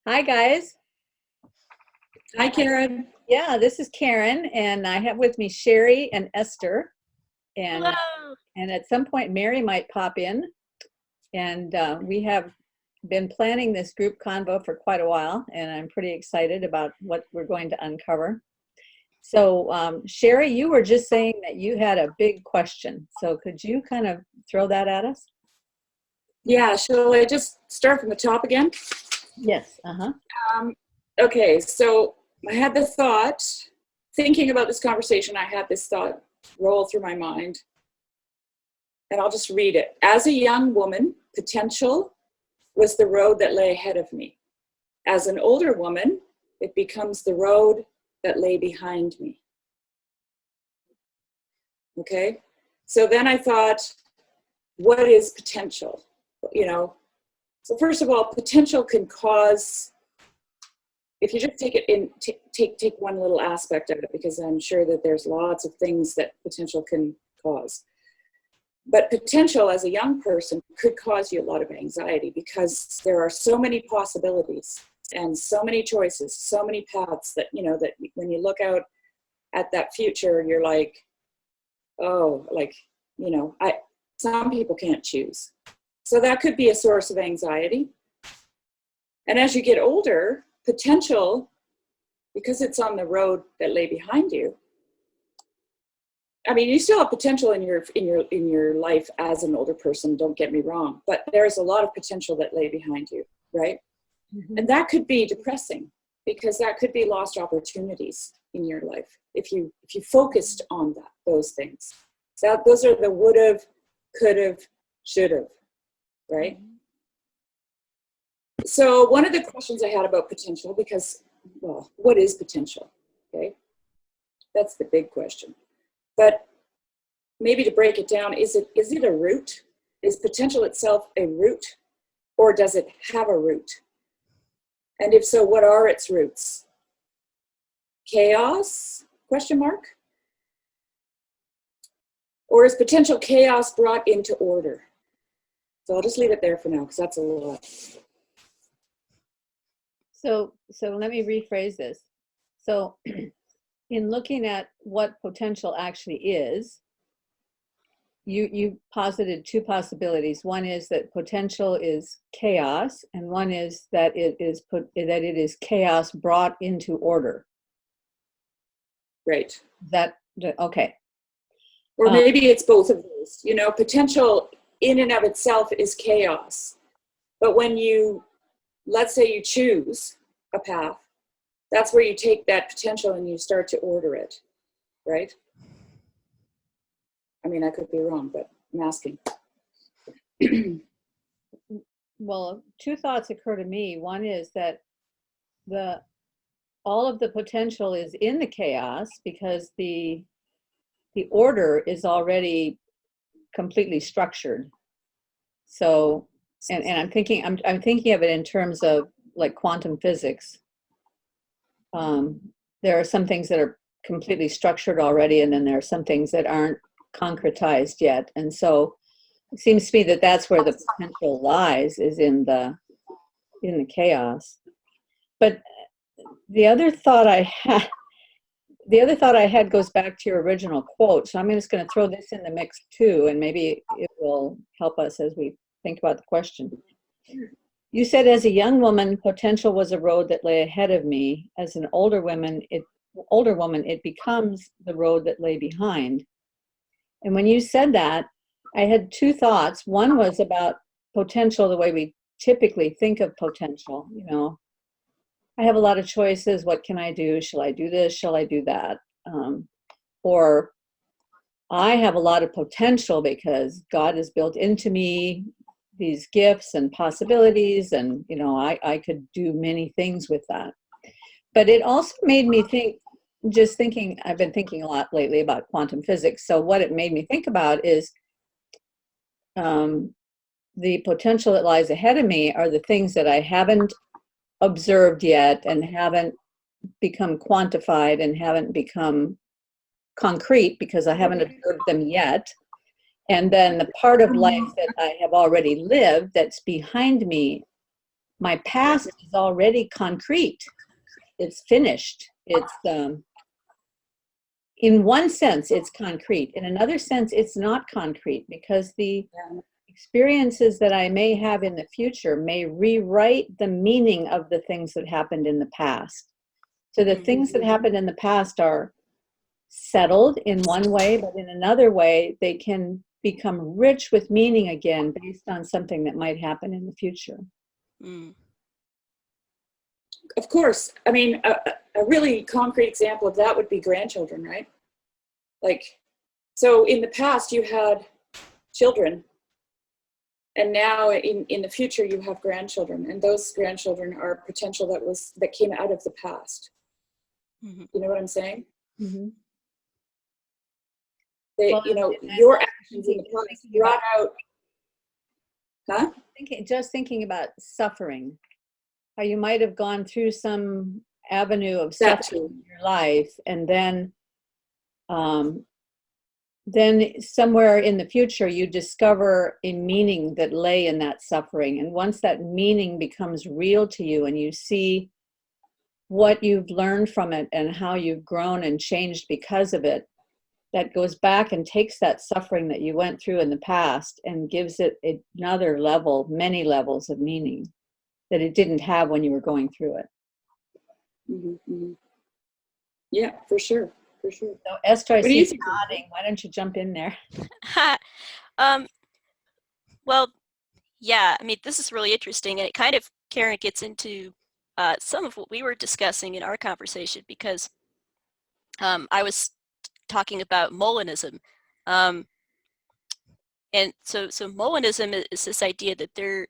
Hi, guys. Hi, Karen. Yeah, this is Karen, and I have with me Shari and Esther. And Hello. and at some point, Mary might pop in. And we have been planning this group convo for quite a while, and I'm pretty excited about what we're going to uncover. So, Shari, you were just saying that you had a big question. So, could you kind of throw that at us? Yeah, shall I just start from the top again? Yes. Uh-huh. Okay, so I had the thought, thinking about this conversation, I had this thought roll through my mind, and I'll just read it. As a young woman, potential was the road that lay ahead of me. As an older woman, it becomes the road that lay behind me. Okay, so then I thought, what is potential? So first of all, potential can cause, if you just take it in, take one little aspect of it, because I'm sure that there's lots of things that potential can cause. But potential as a young person could cause you a lot of anxiety because there are so many possibilities and so many choices, so many paths that when you look out at that future, you're like, oh, some people can't choose. So that could be a source of anxiety. And as you get older, potential, because it's on the road that lay behind you, I mean, you still have potential in your life as an older person, don't get me wrong, but there's a lot of potential that lay behind you, right? Mm-hmm. And that could be depressing because that could be lost opportunities in your life if you focused on those things. So those are the would've, could've, should've, right? Mm-hmm. So one of the questions I had about potential, because, well, what is potential? Okay, that's the big question. But maybe to break it down, is it a root? Is potential itself a root, or does it have a root? And if so, what are its roots? Chaos? Question mark? Or is potential chaos brought into order? So I'll just leave it there for now, because that's a lot. So let me rephrase this. So in looking at what potential actually is, you posited two possibilities. One is that potential is chaos, and one is that it is chaos brought into order. Right. Okay. Or maybe it's both of those. Potential in and of itself is chaos. But when let's say you choose a path, that's where you take that potential and you start to order it, right? I mean, I could be wrong, but I'm asking. Well, two thoughts occur to me. One is that all of the potential is in the chaos because the order is already completely structured. So, and I'm thinking of it in terms of like quantum physics. There are some things that are completely structured already, and then there are some things that aren't concretized yet. And so it seems to me that that's where the potential lies, is in the chaos. But the other thought I had goes back to your original quote. So I'm just going to throw this in the mix too, and maybe it will help us as we think about the question. You said, as a young woman, potential was a road that lay ahead of me. As an older woman, it becomes the road that lay behind. And when you said that, I had two thoughts. One was about potential, the way we typically think of potential. I have a lot of choices. What can I do? Shall I do this? Shall I do that? Or I have a lot of potential because God has built into me these gifts and possibilities, and I could do many things with that. But it also made me think, I've been thinking a lot lately about quantum physics. So what it made me think about is the potential that lies ahead of me are the things that I haven't observed yet and haven't become quantified and haven't become concrete because I haven't observed them yet. And then the part of life that I have already lived that's behind me my past is already concrete. It's finished. It's in one sense, it's concrete. In another sense, it's not concrete, because the experiences that I may have in the future may rewrite the meaning of the things that happened in the past. So the things that happened in the past are settled in one way, but in another way, they can become rich with meaning again based on something that might happen in the future. Of course. I mean, a really concrete example of that would be grandchildren, right? Like, so in the past you had children, and now in the future you have grandchildren, and those grandchildren are potential that came out of the past. You know what I'm saying? They, Well, you know, your actions in the past brought out, just thinking about suffering, how you might have gone through some avenue of suffering in your life, and then somewhere in the future you discover a meaning that lay in that suffering. And once that meaning becomes real to you and you see what you've learned from it and how you've grown and changed because of it, that goes back and takes that suffering that you went through in the past and gives it another level, many levels of meaning that it didn't have when you were going through it. Yeah, for sure. For sure. So Esther, I see you nodding. Why don't you jump in there? Well, yeah, I mean, this is really interesting, and it kind of, Karen, gets into some of what we were discussing in our conversation, because I was talking about Molinism. And so Molinism is this idea that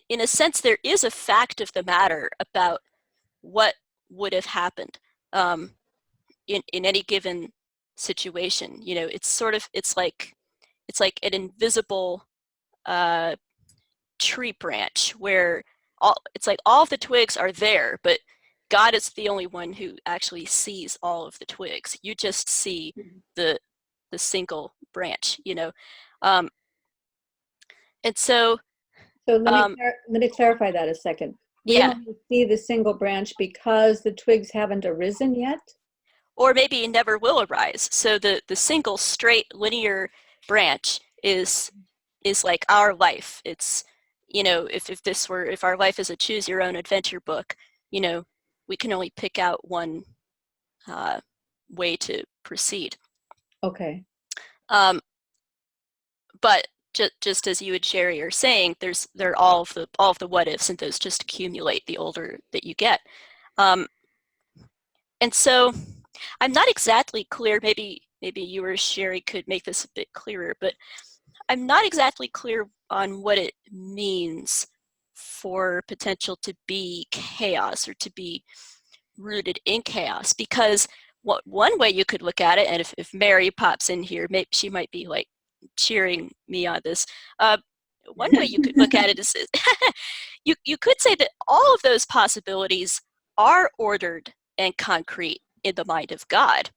in a sense, there is a fact of the matter about what would have happened in any given situation. You know, it's sort of, it's like an invisible tree branch where it's like all of the twigs are there, but God is the only one who actually sees all of the twigs. You just see the single branch, you know. And so let me clarify that a second. We only see the single branch because the twigs haven't arisen yet? Or maybe never will arise. So the single straight linear branch is like our life. It's, you know, if our life is a choose your own adventure book, you know, we can only pick out one way to proceed. Okay. But just as you and Shari are saying, there are all of the what ifs, and those just accumulate the older that you get. And so I'm not exactly clear, maybe you or Shari could make this a bit clearer, but I'm not exactly clear on what it means for potential to be chaos or to be rooted in chaos. Because one way you could look at it, and if Mary pops in here, maybe she might be like cheering me on this. One way you could look at it is you could say that all of those possibilities are ordered and concrete in the mind of God,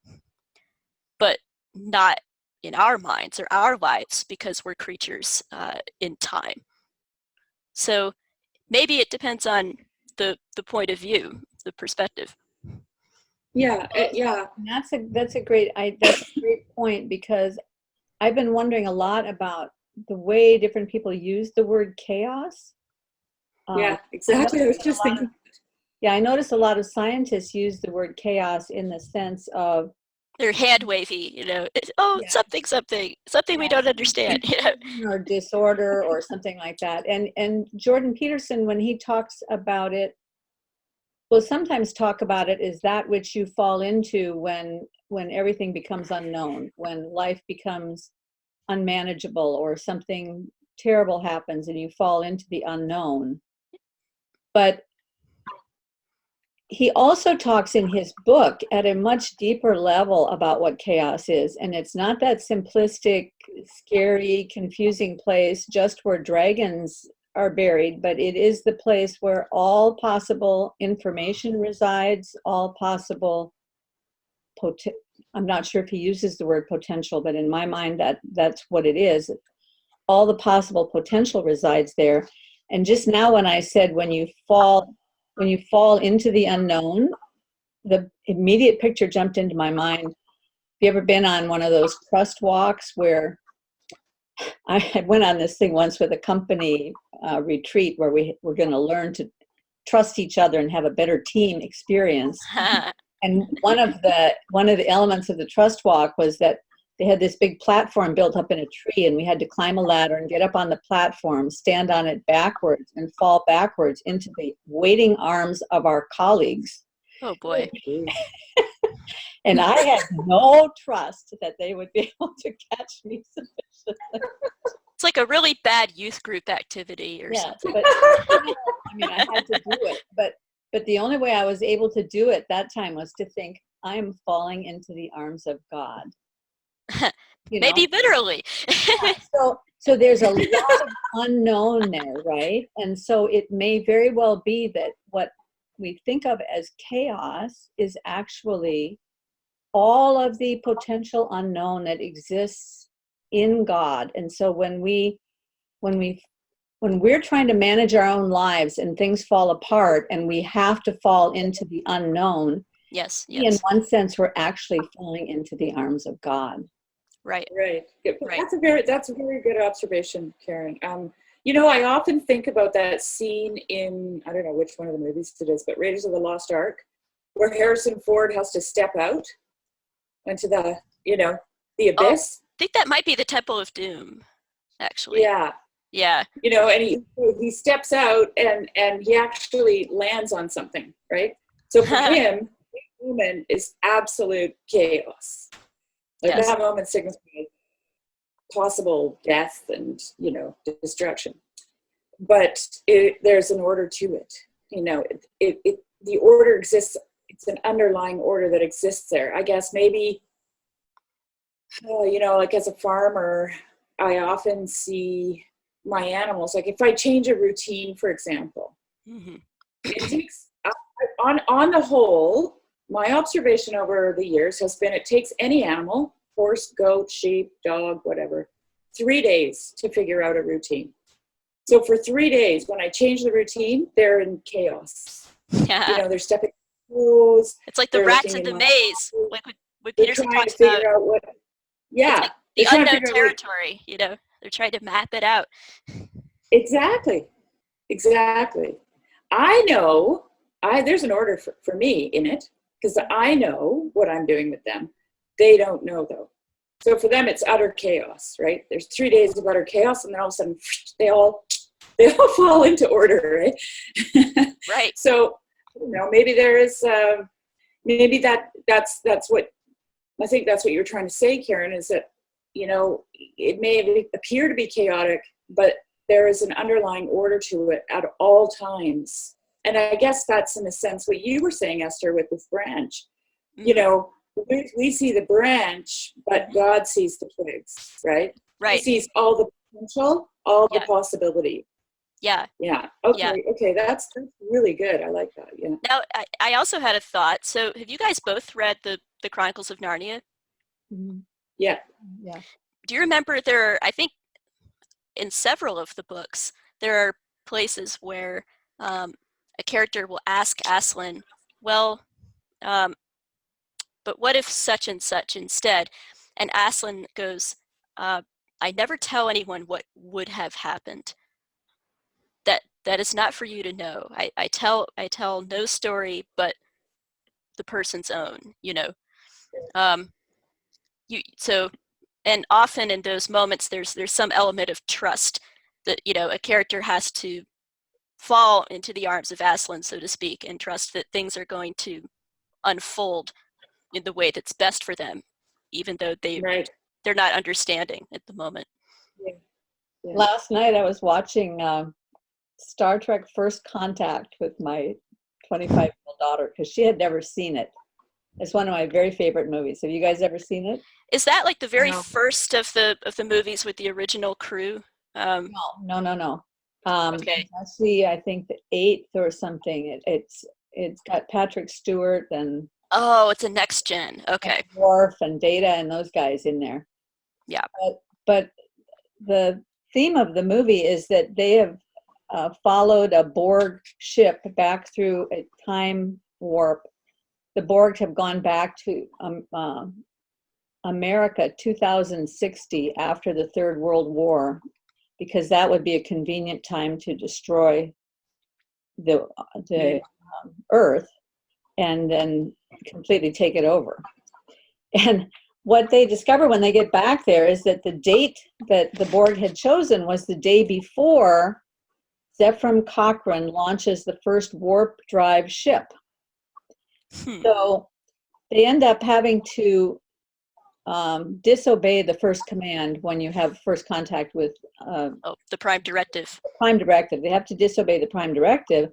but not in our minds or our lives, because we're creatures in time. So maybe it depends on the point of view, the perspective. Yeah. That's a great point, because I've been wondering a lot about the way different people use the word chaos. Yeah, exactly. I was just thinking. I notice a lot of scientists use the word chaos in the sense of they're hand wavy, you know. Something we don't understand, you know. Or disorder or something like that. And Jordan Peterson, when he talks about it, will sometimes talk about it as that which you fall into when everything becomes unknown, when life becomes unmanageable or something terrible happens and you fall into the unknown. But he also talks in his book at a much deeper level about what chaos is. And it's not that simplistic, scary, confusing place just where dragons are buried, but it is the place where all possible information resides, all possible I'm not sure if he uses the word potential, but in my mind that's what it is. All the possible potential resides there. And just now when I said when you fall into the unknown, the immediate picture jumped into my mind. Have you ever been on one of those trust walks where I went on this thing once with a company retreat where we were going to learn to trust each other and have a better team experience. And one of the elements of the trust walk was that they had this big platform built up in a tree, and we had to climb a ladder and get up on the platform, stand on it backwards, and fall backwards into the waiting arms of our colleagues. Oh boy. And I had no trust that they would be able to catch me sufficiently. It's like a really bad youth group activity or something. But I had to do it. But the only way I was able to do it that time was to think, I'm falling into the arms of God. Maybe literally. So there's a lot of unknown there, right? And so it may very well be that what we think of as chaos is actually all of the potential unknown that exists in God. And so when we're trying to manage our own lives and things fall apart and we have to fall into the unknown, yes. in one sense, we're actually falling into the arms of God. Right. That's a very good observation, Karen. I often think about that scene in, I don't know which one of the movies it is, but Raiders of the Lost Ark, where Harrison Ford has to step out into the abyss. I think that might be the Temple of Doom, actually. Yeah. And he steps out and he actually lands on something, right? So for him, that moment is absolute chaos. That moment signifies possible death and, destruction. But there's an order to it. The order exists. It's an underlying order that exists there. I guess maybe, like as a farmer, I often see my animals, like if I change a routine, for example, it takes, on the whole, my observation over the years has been it takes any animal, horse, goat, sheep, dog, whatever, 3 days to figure out a routine. So for 3 days, when I change the routine, they're in chaos. Yeah. They're stepping on toes. It's like the rats in the maze, like what Peterson talks about. Yeah. Like the unknown territory, they're trying to map it out. Exactly. I know, there's an order for me in it, because I know what I'm doing with them. They don't know, though. So for them, it's utter chaos, right? There's 3 days of utter chaos, and then all of a sudden, they all fall into order, right? Right. So, maybe there is, maybe that's what, I think that's what you're trying to say, Karen, is that, it may appear to be chaotic, but there is an underlying order to it at all times. And I guess that's, in a sense, what you were saying, Esther, with this branch. We see the branch, but God sees the twigs, right? Right. He sees all the potential, all the possibility. Yeah. Yeah. Okay. That's really good. I like that. Yeah. Now, I also had a thought. So have you guys both read the Chronicles of Narnia? Mm-hmm. Yeah. Do you remember I think in several of the books, there are places where a character will ask Aslan, well, but what if such and such instead? And Aslan goes, I never tell anyone what would have happened. That is not for you to know. I tell no story but the person's own, and often in those moments there's some element of trust that a character has to fall into the arms of Aslan, so to speak, and trust that things are going to unfold in the way that's best for them, even though they're not understanding at the moment. Yeah. Last night I was watching Star Trek First Contact with my 25-year-old daughter because she had never seen it. It's one of my very favorite movies. Have you guys ever seen it? Is that like the very first of the movies with the original crew? No. Okay. Actually, I think the 8th or something. It's got Patrick Stewart and it's a next gen. Okay. Worf and Data and those guys in there. Yeah. But the theme of the movie is that they have followed a Borg ship back through a time warp. The Borg have gone back to America 2060 after the Third World War, because that would be a convenient time to destroy the Earth and then completely take it over. And what they discover when they get back there is that the date that the Borg had chosen was the day before Zephram Cochrane launches the first warp drive ship. So they end up having to disobey the first command when you have first contact with the prime directive. Prime directive. They have to disobey the prime directive,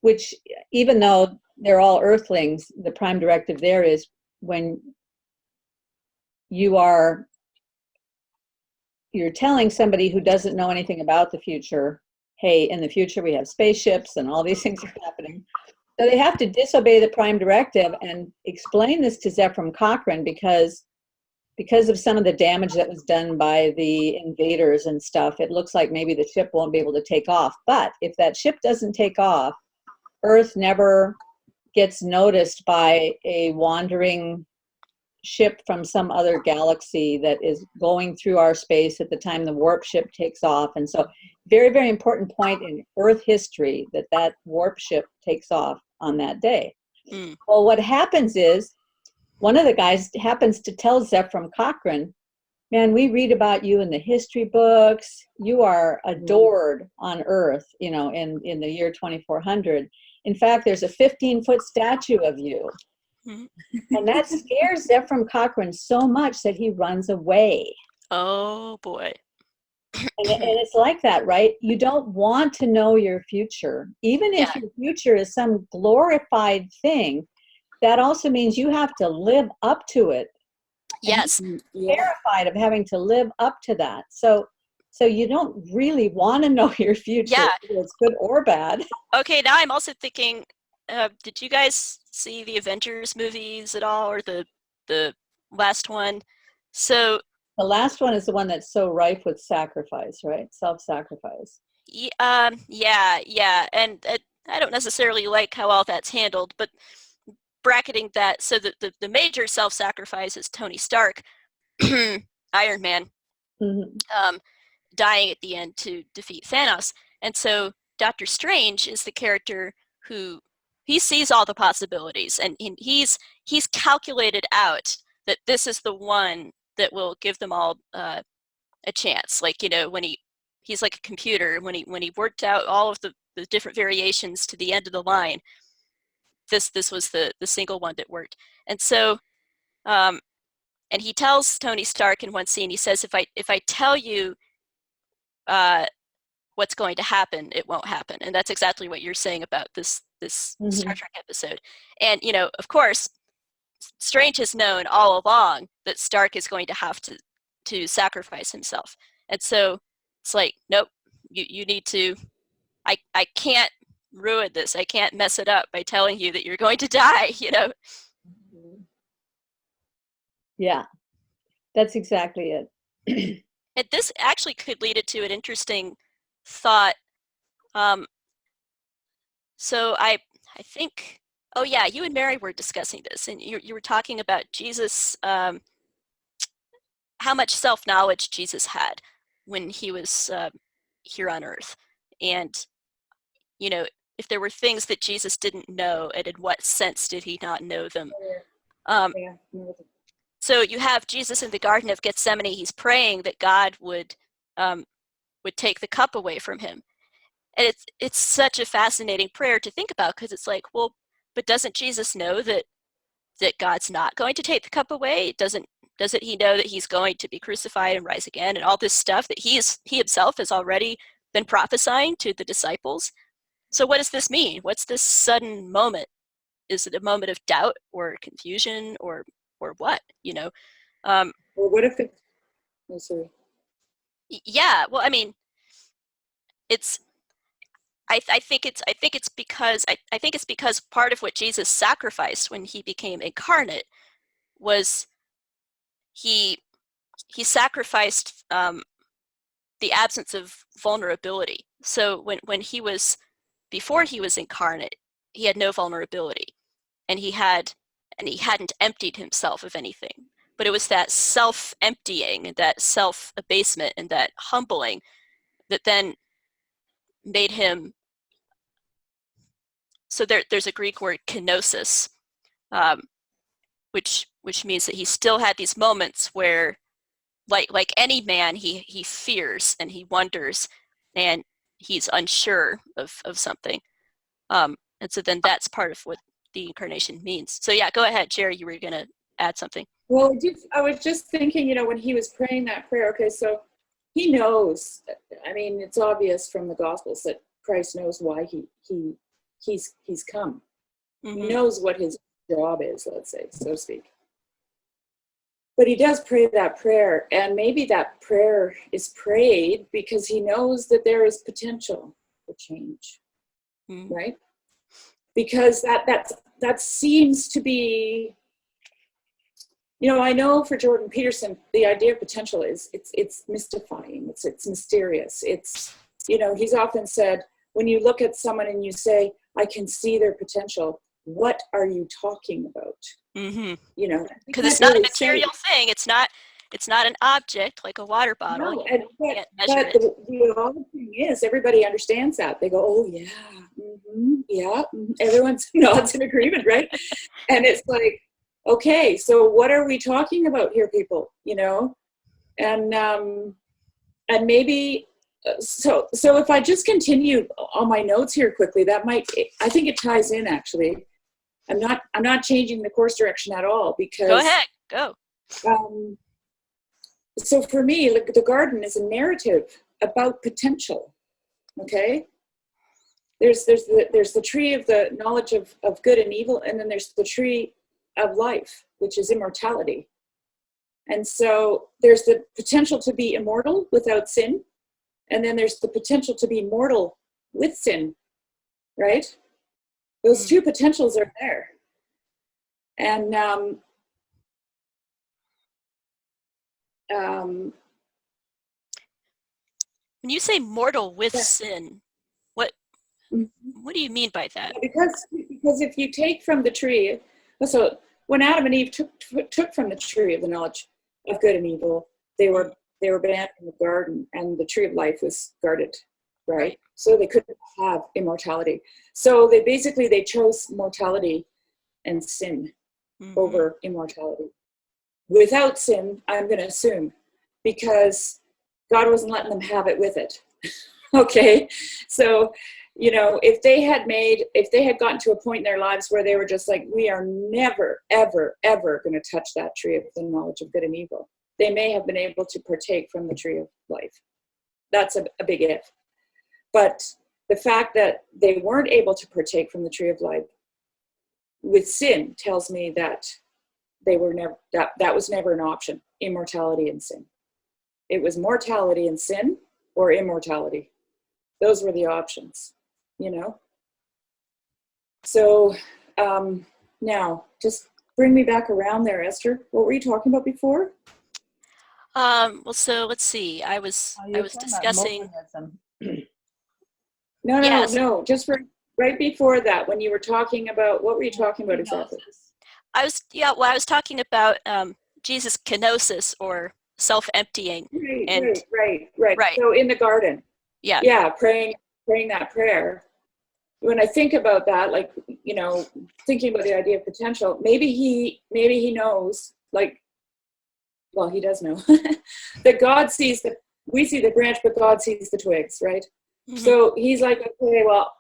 which, even though they're all Earthlings, the prime directive there is when you're telling somebody who doesn't know anything about the future, hey, in the future we have spaceships and all these things are happening. So they have to disobey the prime directive and explain this to Zephram Cochrane because of some of the damage that was done by the invaders and stuff. It looks like maybe the ship won't be able to take off. But if that ship doesn't take off, Earth never gets noticed by a wandering ship from some other galaxy that is going through our space at the time the warp ship takes off. And so very, very important point in Earth history that warp ship takes off on that day. Well, what happens is one of the guys happens to tell Zephram Cochrane, man, we read about you in the history books. You are adored on Earth, in the year 2400. In fact, there's a 15-foot statue of you. And that scares Zephram Cochrane so much that he runs away. Oh, boy. And it's like that, right? You don't want to know your future. Even if your future is some glorified thing, that also means you have to live up to it. Yes. Terrified of having to live up to that. So you don't really want to know your future, whether it's good or bad. Okay, now I'm also thinking, did you guys see the Avengers movies at all, or the last one? So the last one is the one that's so rife with sacrifice, right? Self-sacrifice. yeah, and I don't necessarily like how all that's handled, but bracketing that, so that the major self-sacrifice is Tony Stark, Iron Man, dying at the end to defeat Thanos. And so Doctor Strange is the character who he sees all the possibilities, and he's calculated out that this is the one that will give them all a chance. Like, when he's like a computer, when he worked out all of the different variations to the end of the line, this was the single one that worked. And so and he tells Tony Stark in one scene, he says, if I tell you what's going to happen, it won't happen. And that's exactly what you're saying about this Star Trek episode. And of course, Strange has known all along that Stark is going to have to sacrifice himself. And so it's like, nope, you need to, I can't ruin this. I can't mess it up by telling you that you're going to die, Yeah, that's exactly it. And this actually could lead it to an interesting thought. So I think, oh yeah, you and Mary were discussing this, and you were talking about Jesus, how much self-knowledge Jesus had when he was here on Earth. And, if there were things that Jesus didn't know, and in what sense did he not know them? So you have Jesus in the Garden of Gethsemane. He's praying that God would take the cup away from him. And it's such a fascinating prayer to think about, because it's like, well, but doesn't Jesus know that God's not going to take the cup away? Doesn't he know that he's going to be crucified and rise again, and all this stuff that he himself has already been prophesying to the disciples? So what does this mean? What's this sudden moment? Is it a moment of doubt or confusion or what? Or what if it? Oh, sorry. Yeah. Well, I mean, it's. I think it's because part of what Jesus sacrificed when he became incarnate was he sacrificed the the absence of vulnerability. So when he was, before he was incarnate, he had no vulnerability, and he hadn't emptied himself of anything. But it was that self-emptying, that self-abasement, and that humbling that then made him. So there's a Greek word, kenosis, which means that he still had these moments where, like any man, he fears and he wonders, and he's unsure of something. And so then that's part of what the incarnation means. So yeah, go ahead, Jerry. You were going to add something. Well, I was just thinking, when he was praying that prayer, okay, so he knows, I mean, it's obvious from the Gospels that Christ knows why he's come. Mm-hmm. He knows what his job is, let's say, so to speak. But he does pray that prayer, and maybe that prayer is prayed because he knows that there is potential for change, right? Because that seems to be, I know for Jordan Peterson, the idea of potential is it's mystifying, it's mysterious. It's, he's often said, when you look at someone and you say, I can see their potential, what are you talking about? Mm-hmm. Because it's not a material thing. It's not an object like a water bottle. No, but the odd thing is, everybody understands that. They go, oh yeah, yeah. Everyone nods in agreement, right? And it's like, okay, so what are we talking about here, people? And maybe. So if I just continue on my notes here quickly, I think it ties in actually. I'm not changing the course direction at all because. Go ahead, go. So for me, the garden is a narrative about potential. Okay. There's the tree of the knowledge of good and evil, and then there's the tree of life, which is immortality. And so there's the potential to be immortal without sin. And then there's the potential to be mortal with sin, right? Those two potentials are there. And when you say mortal with sin, what do you mean by that? Because if you take from the tree, so when Adam and Eve took from the tree of the knowledge of good and evil, they were banned from the garden, and the tree of life was guarded, right? So they couldn't have immortality. So they chose mortality and sin over immortality. Without sin, I'm going to assume, because God wasn't letting them have it with it. Okay, so if they had gotten to a point in their lives where they were just like, we are never, ever, ever going to touch that tree of the knowledge of good and evil, they may have been able to partake from the tree of life. That's a big if. But the fact that they weren't able to partake from the tree of life with sin tells me that they were never, that was never an option, immortality and sin. It was mortality and sin or immortality. Those were the options, So now, just bring me back around there, Esther. What were you talking about before? Well, so let's see. I was discussing. No. Just right before that, when you were talking about, what were you talking about exactly? I was talking about Jesus' kenosis, or self-emptying. Right. So in the garden. Yeah, praying that prayer. When I think about that, thinking about the idea of potential, maybe he knows, well, he does know that God sees we see the branch, but God sees the twigs, right? Mm-hmm. So he's like, okay, well,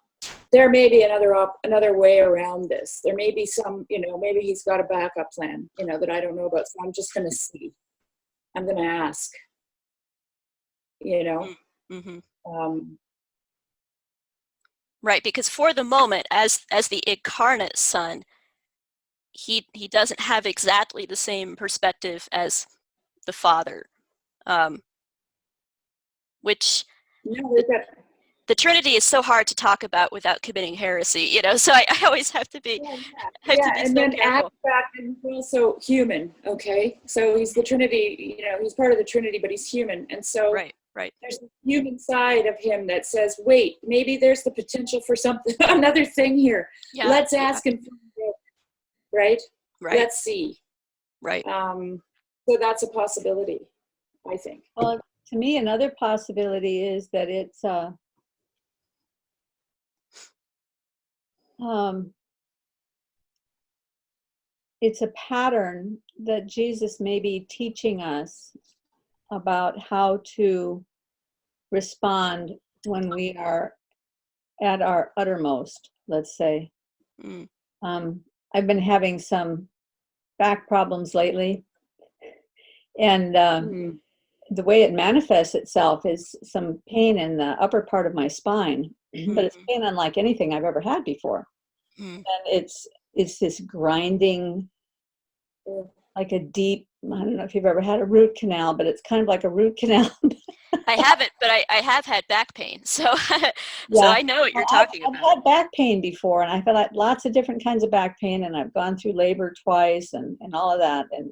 there may be another way around this. There may be some, maybe he's got a backup plan, that I don't know about. So I'm just going to see. I'm going to ask, Right, because for the moment, as the incarnate Son, he doesn't have exactly the same perspective as the Father, which the Trinity is so hard to talk about without committing heresy, So I always have to be and so then careful. add back, and he's also human. Okay, so he's the Trinity. He's part of the Trinity, but he's human, and so Right. There's a human side of him that says, wait, maybe there's the potential for something, another thing here. Yeah. Let's ask him, right? Right. Let's see. Right. So that's a possibility, I think. Well, to me, another possibility is that it's a pattern that Jesus may be teaching us about how to respond when we are at our uttermost, let's say. Mm. I've been having some back problems lately, and the way it manifests itself is some pain in the upper part of my spine, but it's pain unlike anything I've ever had before. And it's this grinding, like a deep, I don't know if you've ever had a root canal, but it's kind of like a root canal. I haven't, but I have had back pain, so so I know what you're talking about. I've had back pain before, and I've had lots of different kinds of back pain, and I've gone through labor twice and all of that. And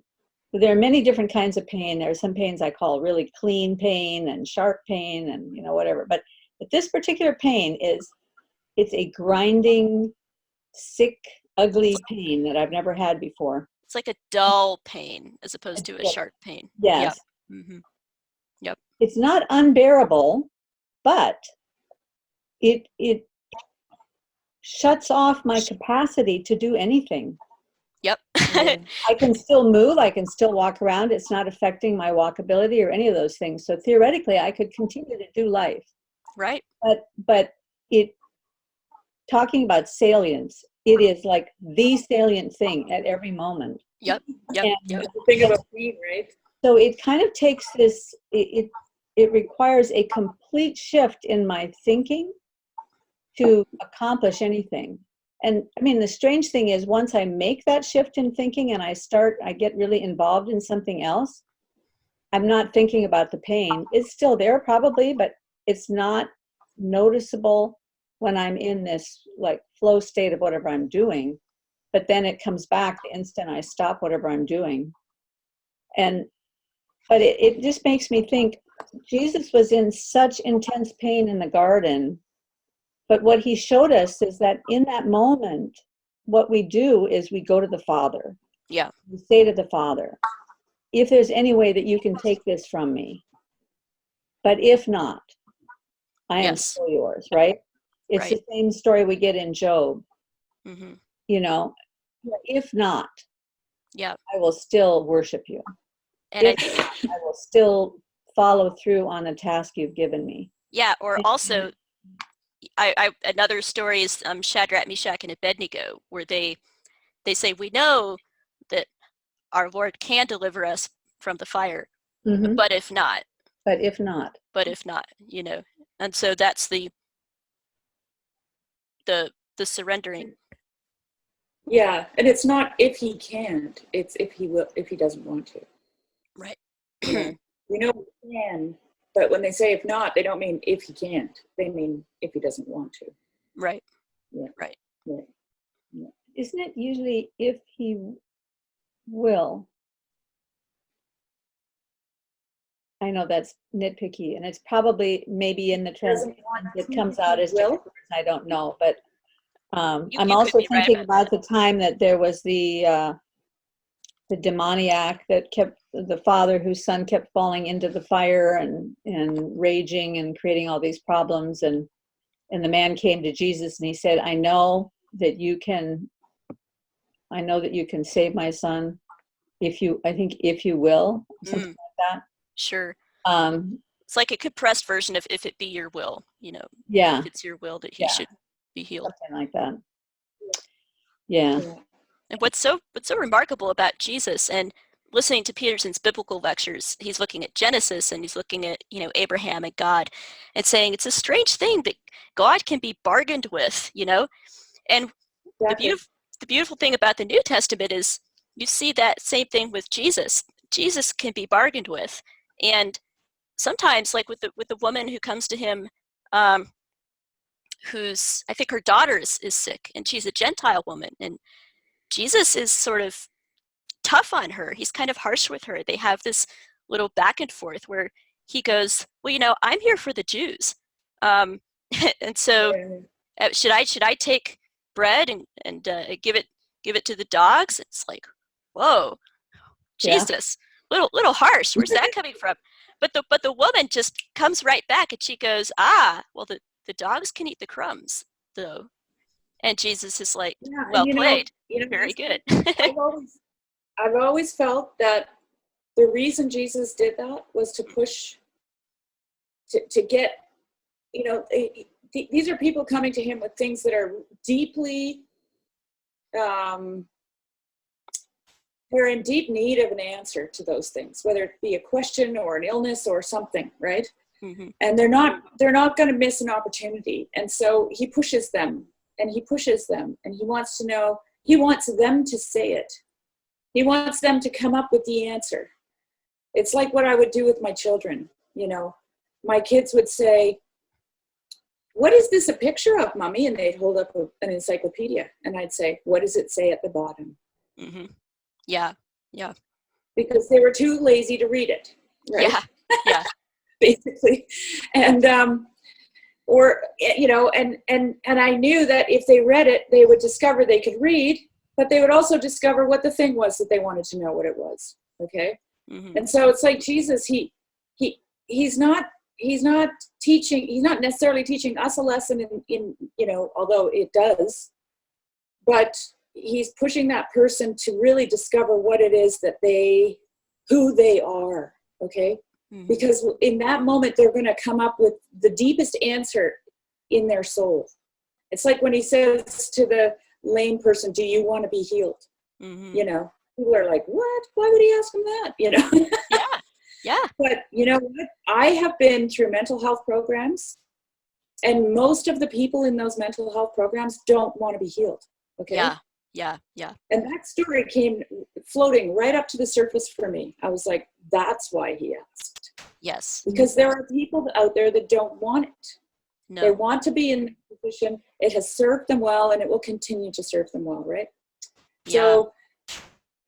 there are many different kinds of pain. There are some pains I call really clean pain and sharp pain and whatever. But this particular pain it's a grinding, sick, ugly pain that I've never had before. It's like a dull pain as opposed to a sharp pain. Yes. Yep. Mm-hmm. Yep. It's not unbearable, but it shuts off my capacity to do anything. Yep. I can still move. I can still walk around. It's not affecting my walkability or any of those things. So theoretically, I could continue to do life. Right. But talking about salience, it is like the salient thing at every moment. Yep. Yep. Yep. The thing about pain, right? So it kind of takes this. It requires a complete shift in my thinking to accomplish anything. And I mean, the strange thing is, once I make that shift in thinking and I get really involved in something else, I'm not thinking about the pain. It's still there probably, but it's not noticeable when I'm in this like flow state of whatever I'm doing. But then it comes back the instant I stop whatever I'm doing. But it just makes me think, Jesus was in such intense pain in the garden. But what he showed us is that in that moment, what we do is we go to the Father. Yeah. We say to the Father, if there's any way that you can take this from me, but if not, I am still yours, right? It's the same story we get in Job. Mm-hmm. If not, yeah, I will still worship you. And I will still follow through on the task you've given me. Yeah, or also, I another story is Shadrach, Meshach, and Abednego, where they say, we know that our Lord can deliver us from the fire, but if not. But if not. But if not, and so that's the surrendering. Yeah, and it's not if he can't, it's if he will, if he doesn't want to. Right. We know he can, but when they say if not, they don't mean if he can't. They mean if he doesn't want to. Right. Yeah. Right. Yeah. Yeah. Isn't it usually if he will? I know that's nitpicky, and it's probably maybe in the translation it comes out as different words. I don't know, but I'm also thinking about the time that there was the demoniac that kept the father whose son kept falling into the fire and raging and creating all these problems, and the man came to Jesus and he said, I know that you can save my son if you will, something like that. Sure. It's like a compressed version of if it be your will, Yeah. If it's your will that he should be healed. Something like that. Yeah. And what's so remarkable about Jesus, and listening to Peterson's biblical lectures, he's looking at Genesis and he's looking at, Abraham and God, and saying it's a strange thing that God can be bargained with, And the beautiful thing about the New Testament is you see that same thing with Jesus. Jesus can be bargained with. And sometimes, like with the woman who comes to him, who's, I think her daughter is sick, and she's a Gentile woman, and Jesus is sort of tough on her. He's kind of harsh with her. They have this little back and forth where he goes, well, I'm here for the Jews. And so should I take bread and give it to the dogs? It's like, whoa, Jesus, little harsh. Where's that coming from? But the woman just comes right back and she goes, well, the dogs can eat the crumbs though. And Jesus is like, well played, very good. I've always felt that the reason Jesus did that was to push, to get, these are people coming to him with things that are deeply, they're in deep need of an answer to those things, whether it be a question or an illness or something, right? Mm-hmm. And they're not going to miss an opportunity. And so he pushes them and he pushes them, and he wants to know, he wants them to say it. He wants them to come up with the answer. It's like what I would do with my children. My kids would say, what is this a picture of, Mommy? And they'd hold up an encyclopedia. And I'd say, what does it say at the bottom? Mm-hmm. Yeah. Because they were too lazy to read it. Right? Yeah. Basically. And, and I knew that if they read it, they would discover they could read, but they would also discover what the thing was that they wanted to know what it was. Okay. Mm-hmm. And so it's like Jesus, he's not necessarily teaching us a lesson in although it does, but he's pushing that person to really discover what it is that who they are. Okay. Mm-hmm. Because in that moment, they're going to come up with the deepest answer in their soul. It's like when he says to the lame person, do you want to be healed? Mm-hmm. People are like, what? Why would he ask him that? Yeah. But you know what? I have been through mental health programs, and most of the people in those mental health programs don't want to be healed. Okay. Yeah. And that story came floating right up to the surface for me. I was like, that's why he asked. Yes. Because there are people out there that don't want it. No. They want to be in the position. It has served them well, and it will continue to serve them well, right? Yeah. So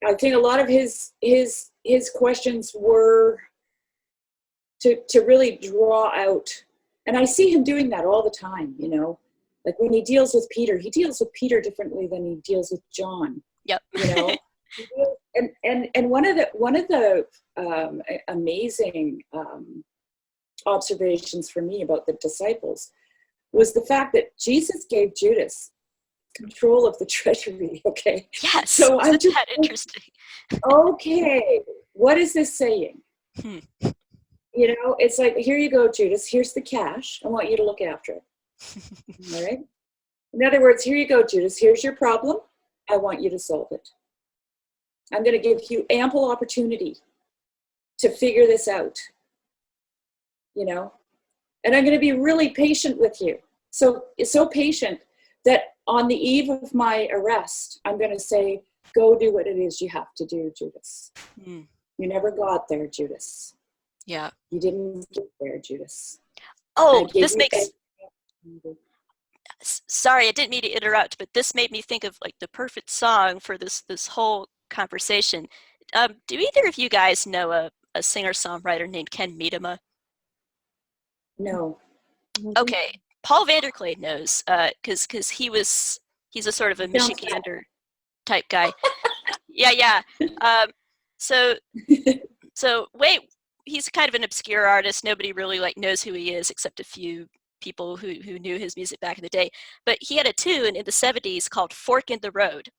I think a lot of his questions were to really draw out. And I see him doing that all the time, like when he deals with Peter differently than he deals with John. Yep. And one of the amazing observations for me about the disciples was the fact that Jesus gave Judas control of the treasury. Okay. Yes. So I'm just that interesting. Okay, what is this saying? It's like, here you go, Judas. Here's the cash. I want you to look after it. All right. In other words, here you go, Judas. Here's your problem. I want you to solve it. I'm going to give you ample opportunity to figure this out. And I'm going to be really patient with you. So patient that on the eve of my arrest, I'm going to say, go do what it is you have to do, Judas. You never got there, Judas. Yeah. You didn't get there, Judas. Oh, this makes... Sorry, I didn't mean to interrupt, but this made me think of like the perfect song for this whole conversation. Do either of you guys know a singer-songwriter named Ken Medema? No. Okay, Paul Vanderklay knows, because he's a sort of a Michigander type guy. Yeah. So wait, he's kind of an obscure artist. Nobody really knows who he is except a few people who knew his music back in the day. But he had a tune in the 70s called Fork in the Road.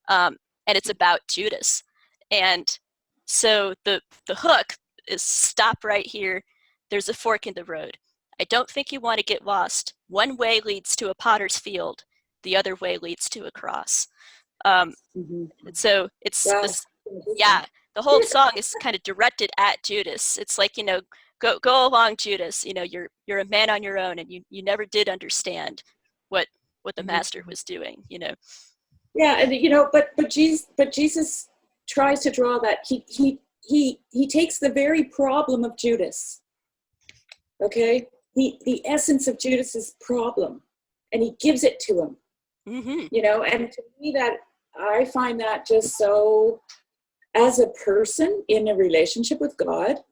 And it's about Judas. And so the hook is stop right here. There's a fork in the road. I don't think you want to get lost. One way leads to a potter's field. The other way leads to a cross. So it's this, the whole song is kind of directed at Judas. It's like, go along, Judas. You're a man on your own, and you never did understand what the master was doing. Yeah, and but Jesus tries to draw that. He takes the very problem of Judas. Okay, the essence of Judas's problem, and he gives it to him. And to me, that I find that just so. As a person in a relationship with God,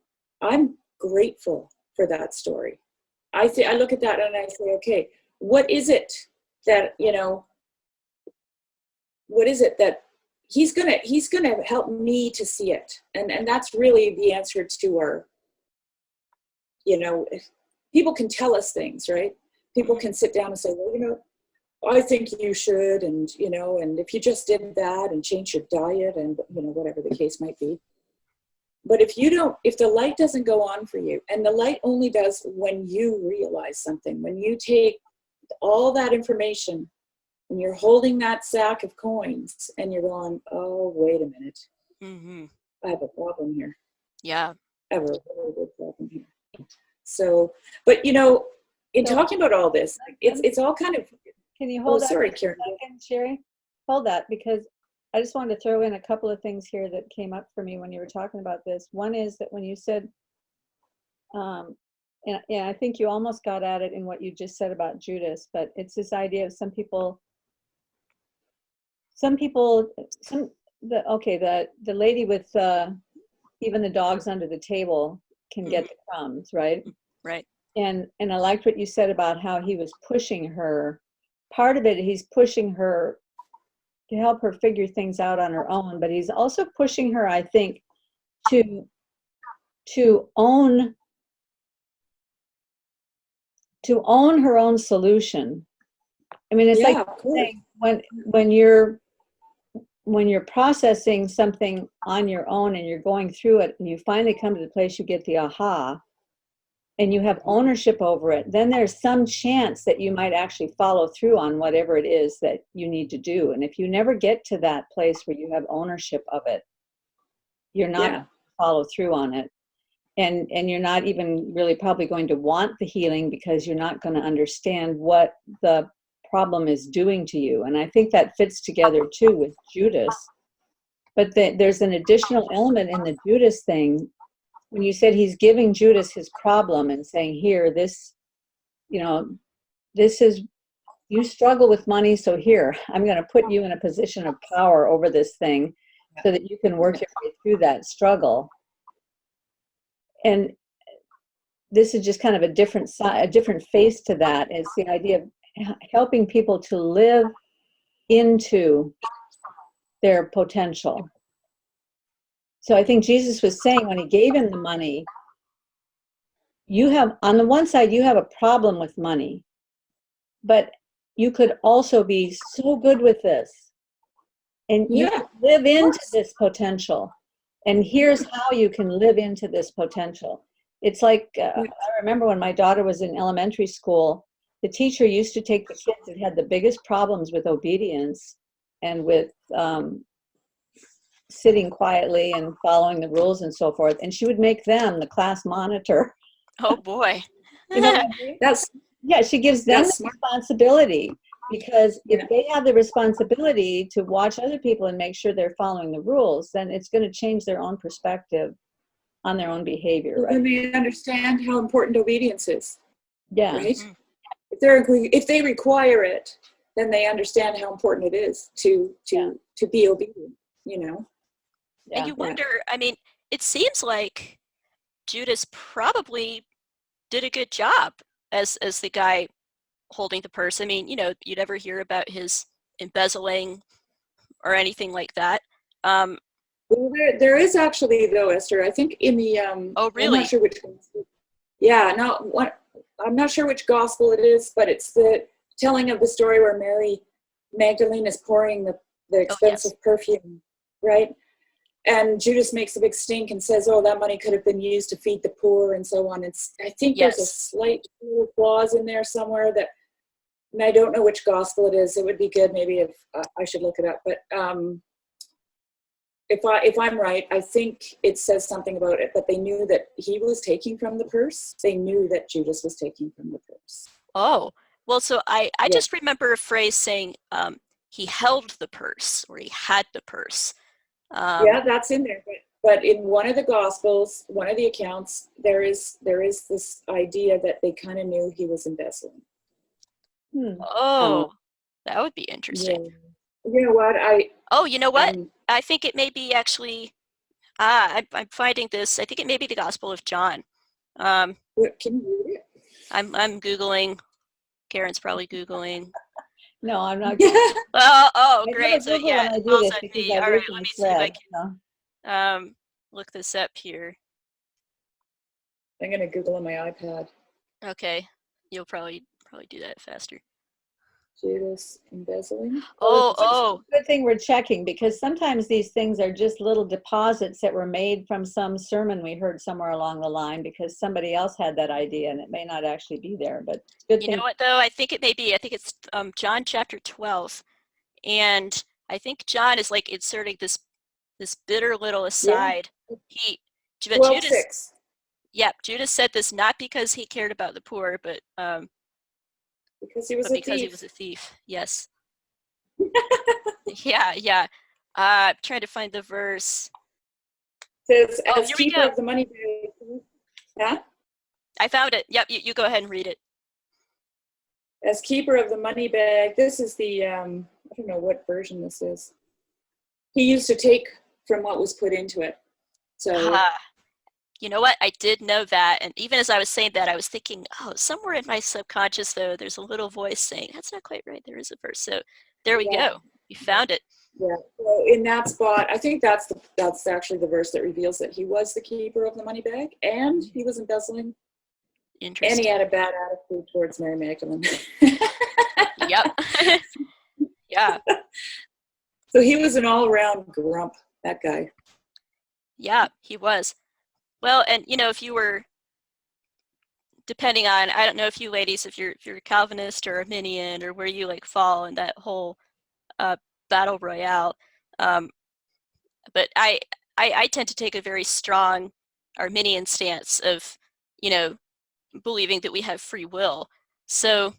I'm grateful for that story. I look at that and I say, okay, what is it that, what is it that he's gonna help me to see it? And that's really the answer to our, people can tell us things, right? People can sit down and say, well, I think you should, and and if you just did that and changed your diet and whatever the case might be. But if the light doesn't go on for you, and the light only does when you realize something, when you take all that information and you're holding that sack of coins and you're going, oh, wait a minute. Mm-hmm. I have a problem here. Yeah. I have a really big problem here. So, but in talking about all this, it's all kind of. Can you hold that sorry, for a Karen. second, Shari? Hold that, because I just wanted to throw in a couple of things here that came up for me when you were talking about this. One is that when you said, and I think you almost got at it in what you just said about Judas, but it's this idea of the lady with even the dogs under the table can get the crumbs, right? Right. And I liked what you said about how he was pushing her. Part of it, he's pushing her to help her figure things out on her own, but he's also pushing her, I think, to own her own solution. I mean, it's like saying when you're processing something on your own and you're going through it and you finally come to the place you get the aha and you have ownership over it, then there's some chance that you might actually follow through on whatever it is that you need to do. And if you never get to that place where you have ownership of it, you're not going to follow through on it. And you're not even really probably going to want the healing because you're not going to understand what the problem is doing to you. And I think that fits together too with Judas. But there's an additional element in the Judas thing. When you said he's giving Judas his problem and saying, here, this is, you struggle with money, so here, I'm going to put you in a position of power over this thing so that you can work your way through that struggle. And this is just kind of a different face to that, is the idea of helping people to live into their potential. So I think Jesus was saying when he gave him the money, on the one side, you have a problem with money, but you could also be so good with this and you can live into this potential. And here's how you can live into this potential. It's like, I remember when my daughter was in elementary school, the teacher used to take the kids that had the biggest problems with obedience and with sitting quietly and following the rules and so forth, and she would make them the class monitor. Oh boy. You know what I mean? She gives them the responsibility, because if they have the responsibility to watch other people and make sure they're following the rules, then it's going to change their own perspective on their own behavior, right? When they understand how important obedience is. Yeah. Right? If they require it, then they understand how important it is to be obedient, And you wonder, I mean, it seems like Judas probably did a good job as the guy holding the purse. I mean, you'd ever hear about his embezzling or anything like that. Well, there is actually, though, Esther, I think in the oh, really? I'm not sure which. I'm not sure which gospel it is, but it's the telling of the story where Mary Magdalene is pouring the expensive perfume, right? And Judas makes a big stink and says, "Oh, that money could have been used to feed the poor," and so on. I think there's a slight clause in there somewhere that, and I don't know which gospel it is. It would be good maybe if I should look it up. But if I'm right, I think it says something about it. But they knew that he was taking from the purse. They knew that Judas was taking from the purse. Oh, well, so I just remember a phrase saying he held the purse, or he had the purse. That's in there. But in one of the Gospels, one of the accounts, there is this idea that they kind of knew he was embezzling. Oh, that would be interesting. Yeah. You know what? You know what? I think it may be actually, I'm finding this, I think it may be the Gospel of John, What, can you read it? I'm Googling. Karen's probably Googling. No, I'm not. Oh, I great. never So Google yeah, when I it do falls this on because me. I All lose right, let my me see if I thread. So. can look this up here. I'm going to Google on my iPad. Okay, you'll probably do that faster. Judas embezzling. Oh, Good thing we're checking, because sometimes these things are just little deposits that were made from some sermon we heard somewhere along the line because somebody else had that idea, and it may not actually be there, but good you thing. know what though? I think it may be. I think it's John chapter 12, and I think John is like inserting this bitter little aside. But 12:6. Judas said this not because he cared about the poor, but Because he was because he was a thief. Yes. Yeah. I'm trying to find the verse. Says, Oh, as here we keeper go. of the money bag. Huh? I found it. Yep, you go ahead and read it. As keeper of the money bag, this is the, I don't know what version this is. He used to take from what was put into it. So, You know what? I did know that. And even as I was saying that, I was thinking, oh, somewhere in my subconscious, though, there's a little voice saying, that's not quite right. There is a verse. So there we go. You found it. yeah. So in that spot, I think that's actually the verse that reveals that he was the keeper of the money bag and he was embezzling. And he had a bad attitude towards Mary Magdalene. Yep. Yeah. So he was an all-around grump, that guy. Yeah, he was. Well, and if you were, depending on, I don't know if you ladies, if you're Calvinist or Arminian or where you like fall in that whole battle royale, but I tend to take a very strong Arminian stance of, believing that we have free will. So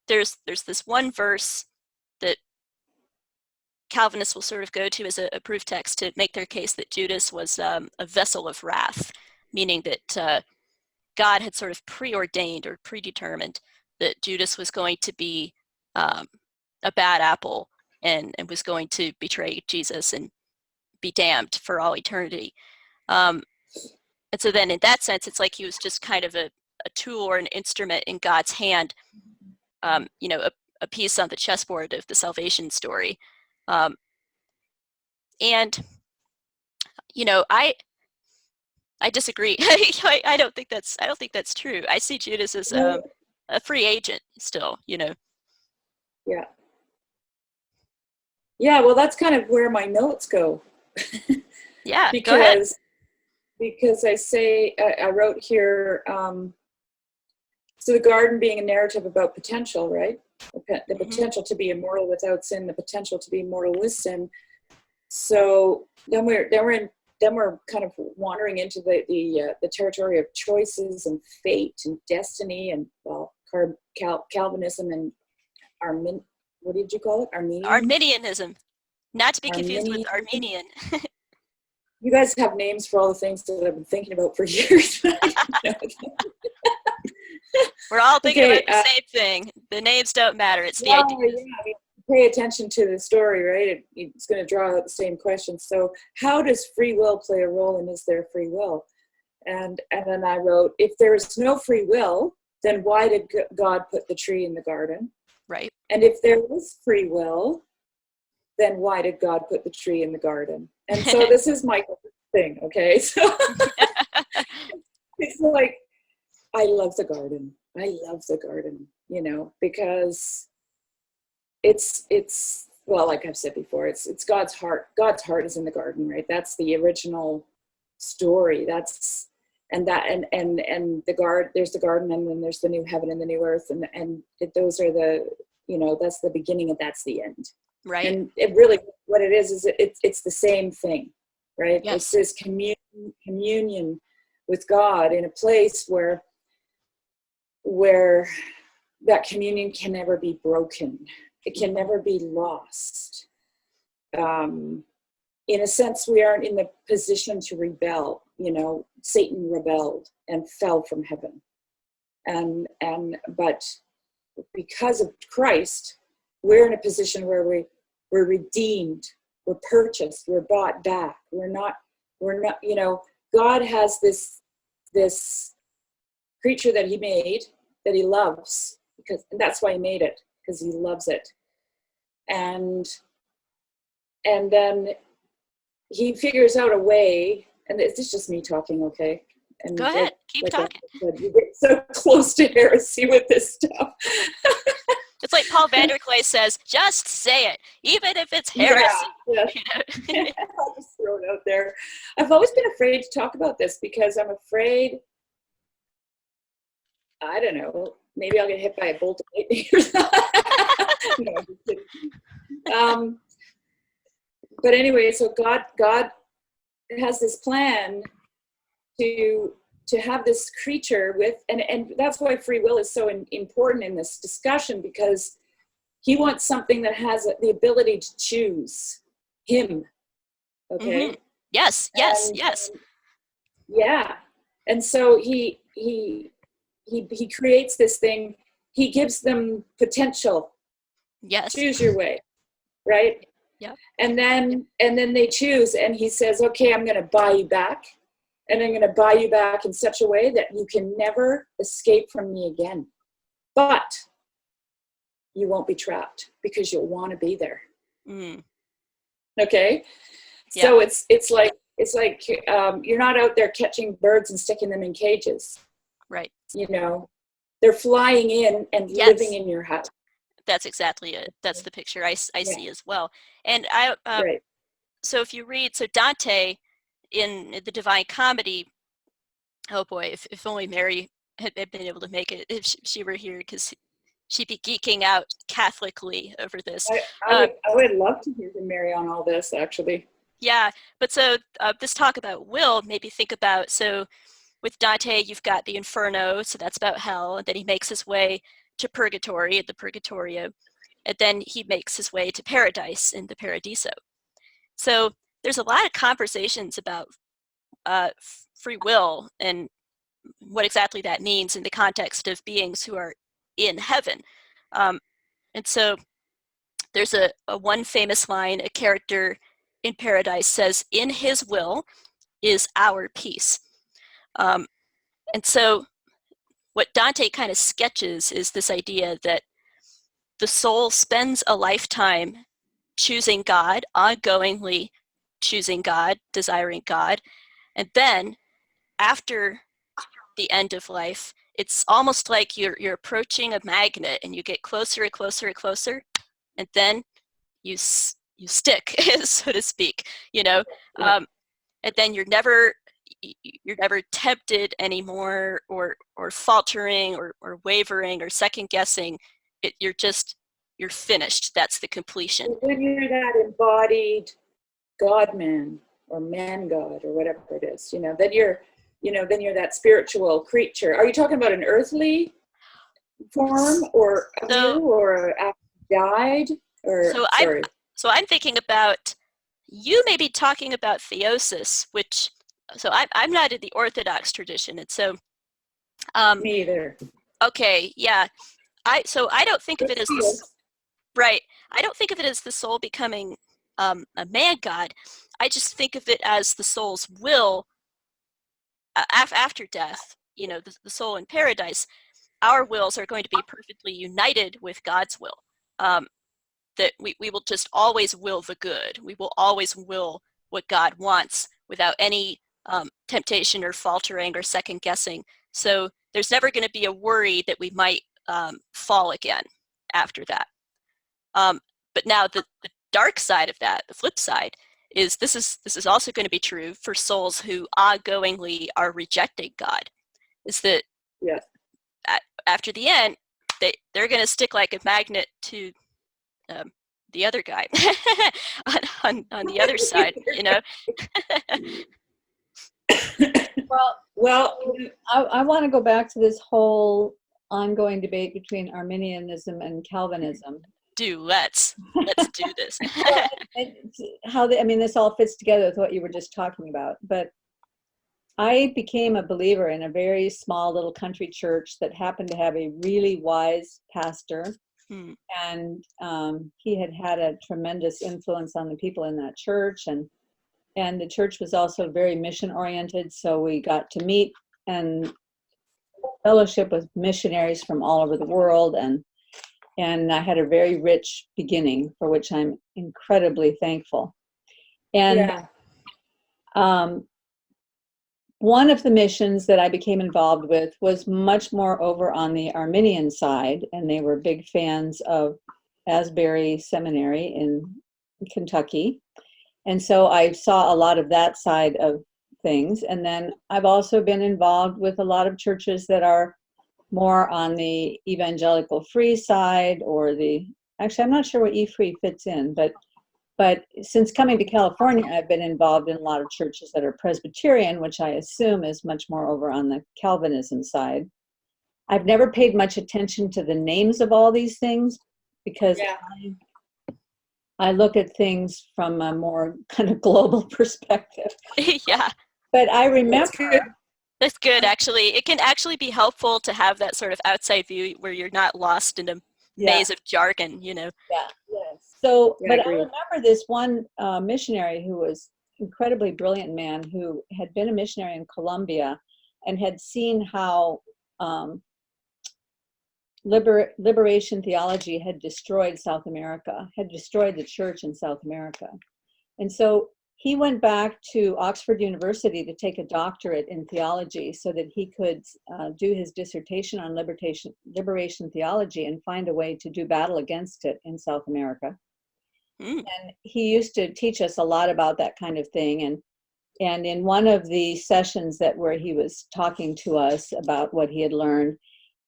there's this one verse that Calvinists will sort of go to as a proof text to make their case that Judas was a vessel of wrath, meaning that God had sort of preordained or predetermined that Judas was going to be a bad apple and was going to betray Jesus and be damned for all eternity. And so then in that sense, it's like he was just kind of a tool or an instrument in God's hand, a piece on the chessboard of the salvation story. And, I disagree. I don't think that's true. I see Judas as a free agent still, Yeah. Yeah, well, that's kind of where my notes go. Yeah, go ahead. Because I wrote here, so the garden being a narrative about potential, right? The potential to be immoral without sin, the potential to be mortal with sin. So then we're kind of wandering into the territory of choices and fate and destiny and Calvinism and what did you call it? Arminianism, not to be confused with Armenian. You guys have names for all the things that I've been thinking about for years. We're all thinking about the same thing. The names don't matter. It's the ideas. Yeah, I mean, pay attention to the story, right? It's going to draw out the same questions. So how does free will play a role, and is there free will? And then I wrote, if there is no free will, then why did God put the tree in the garden? Right. And if there was free will, then why did God put the tree in the garden? And so this is my thing, okay? So it's like, I love the garden. Because it's well, like I've said before, it's God's heart. God's heart is in the garden, right? That's the original story. There's the garden, and then there's the new heaven and the new earth, and those are that's the beginning and that's the end. Right. And it really, what it is it's the same thing, right? Yes. It's this communion with God in a place where that communion can never be broken. It can never be lost. In a sense, we aren't in the position to rebel. Satan rebelled and fell from heaven. But because of Christ, we're in a position where we're redeemed, we're purchased, we're bought back. We're not, God has this creature that he made that he loves, and that's why he made it, because he loves it. And then he figures out a way, and this is just me talking, okay? And Go ahead, keep talking. You get so close to heresy with this stuff. It's like Paul Vanderklay says, just say it, even if it's heresy. Yeah. You know? I'll just throw it out there. I've always been afraid to talk about this because I'm afraid, I don't know, maybe I'll get hit by a bolt of lightning or something. No, I'm just kidding. But anyway, so God has this plan to have this creature with, and that's why free will is so important in this discussion, because he wants something that has the ability to choose him. Okay. Mm-hmm. Yes. Yeah. And so he creates this thing. He gives them potential. Yes. Choose your way. Right. Yeah. And then they choose, and he says, okay, I'm going to buy you back. And I'm going to buy you back in such a way that you can never escape from me again. But you won't be trapped because you'll want to be there. Mm. Okay? Yeah. So it's like you're not out there catching birds and sticking them in cages. Right. You know, they're flying in and living in your house. That's exactly it. That's the picture I see as well. And I right. So if you read, so Dante in the Divine Comedy, oh boy, if only Mary had been able to make it, if she were here, because she'd be geeking out Catholically over this. I would love to hear from Mary on all this, actually. Yeah, but so this talk about will made me think about, so with Dante, you've got the Inferno, so that's about hell, and then he makes his way to Purgatory, the Purgatorio, and then he makes his way to Paradise in the Paradiso. So there's a lot of conversations about free will and what exactly that means in the context of beings who are in heaven. And so there's a one famous line, a character in Paradise says, in his will is our peace. And so what Dante kind of sketches is this idea that the soul spends a lifetime choosing God, ongoingly choosing God, desiring God, and then after the end of life, it's almost like you're approaching a magnet, and you get closer and closer and closer, and then you stick, so to speak, you know. Yeah. And then you're never tempted anymore, or faltering, or wavering, or second guessing. You're finished. That's the completion. When you're that embodied God-man or man-God or whatever it is, then you're that spiritual creature. Are you talking about an earthly form, or after you died? Or sorry. So I'm thinking about, you may be talking about theosis, which, so I'm not in the Orthodox tradition, and so me either. Okay, yeah. I don't think of it as right. I don't think of it as the soul becoming a man god. I just think of it as the soul's will after death. You know, the soul in paradise. Our wills are going to be perfectly united with God's will. That we will just always will the good. We will always will what God wants without any temptation or faltering or second guessing. So there's never going to be a worry that we might fall again after that. But now the dark side of that, the flip side, is this is also going to be true for souls who ongoingly are rejecting God. Is that after the end, they're going to stick like a magnet to the other guy on the other side, you know. Well, I want to go back to this whole ongoing debate between Arminianism and Calvinism. Let's do this. This all fits together with what you were just talking about. But I became a believer in a very small little country church that happened to have a really wise pastor. And he had a tremendous influence on the people in that church. And and the church was also very mission oriented. So we got to meet and fellowship with missionaries from all over the world, and I had a very rich beginning for which I'm incredibly thankful. And one of the missions that I became involved with was much more over on the Arminian side, and they were big fans of Asbury Seminary in Kentucky. And so I saw a lot of that side of things. And then I've also been involved with a lot of churches that are more on the evangelical free side, or actually, I'm not sure what E-free fits in, but since coming to California, I've been involved in a lot of churches that are Presbyterian, which I assume is much more over on the Calvinism side. I've never paid much attention to the names of all these things, because I look at things from a more kind of global perspective. Yeah. But I remember... That's good, actually. It can actually be helpful to have that sort of outside view where you're not lost in a maze of jargon, you know. Yeah. Yes. So, but I remember this one missionary who was incredibly brilliant man, who had been a missionary in Colombia and had seen how liberation theology had destroyed South America, had destroyed the church in South America. And so he went back to Oxford University to take a doctorate in theology so that he could do his dissertation on liberation theology and find a way to do battle against it in South America. And he used to teach us a lot about that kind of thing. And in one of the sessions where he was talking to us about what he had learned,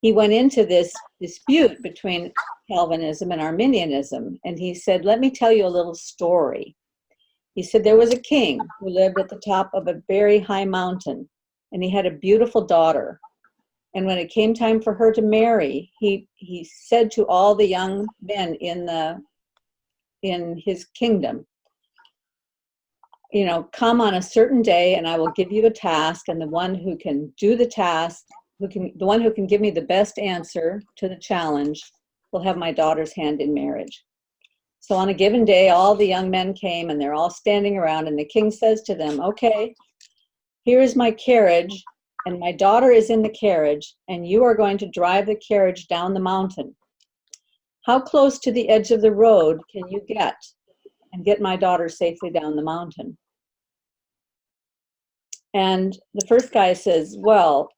he went into this dispute between Calvinism and Arminianism. And he said, let me tell you a little story. He said there was a king who lived at the top of a very high mountain, and he had a beautiful daughter. And when it came time for her to marry, he said to all the young men in his kingdom, you know, come on a certain day and I will give you a task, and the one who can do the task, the one who can give me the best answer to the challenge will have my daughter's hand in marriage. So on a given day, all the young men came, and they're all standing around, and the king says to them, okay, here is my carriage, and my daughter is in the carriage, and you are going to drive the carriage down the mountain. How close to the edge of the road can you get and get my daughter safely down the mountain? And the first guy says, well,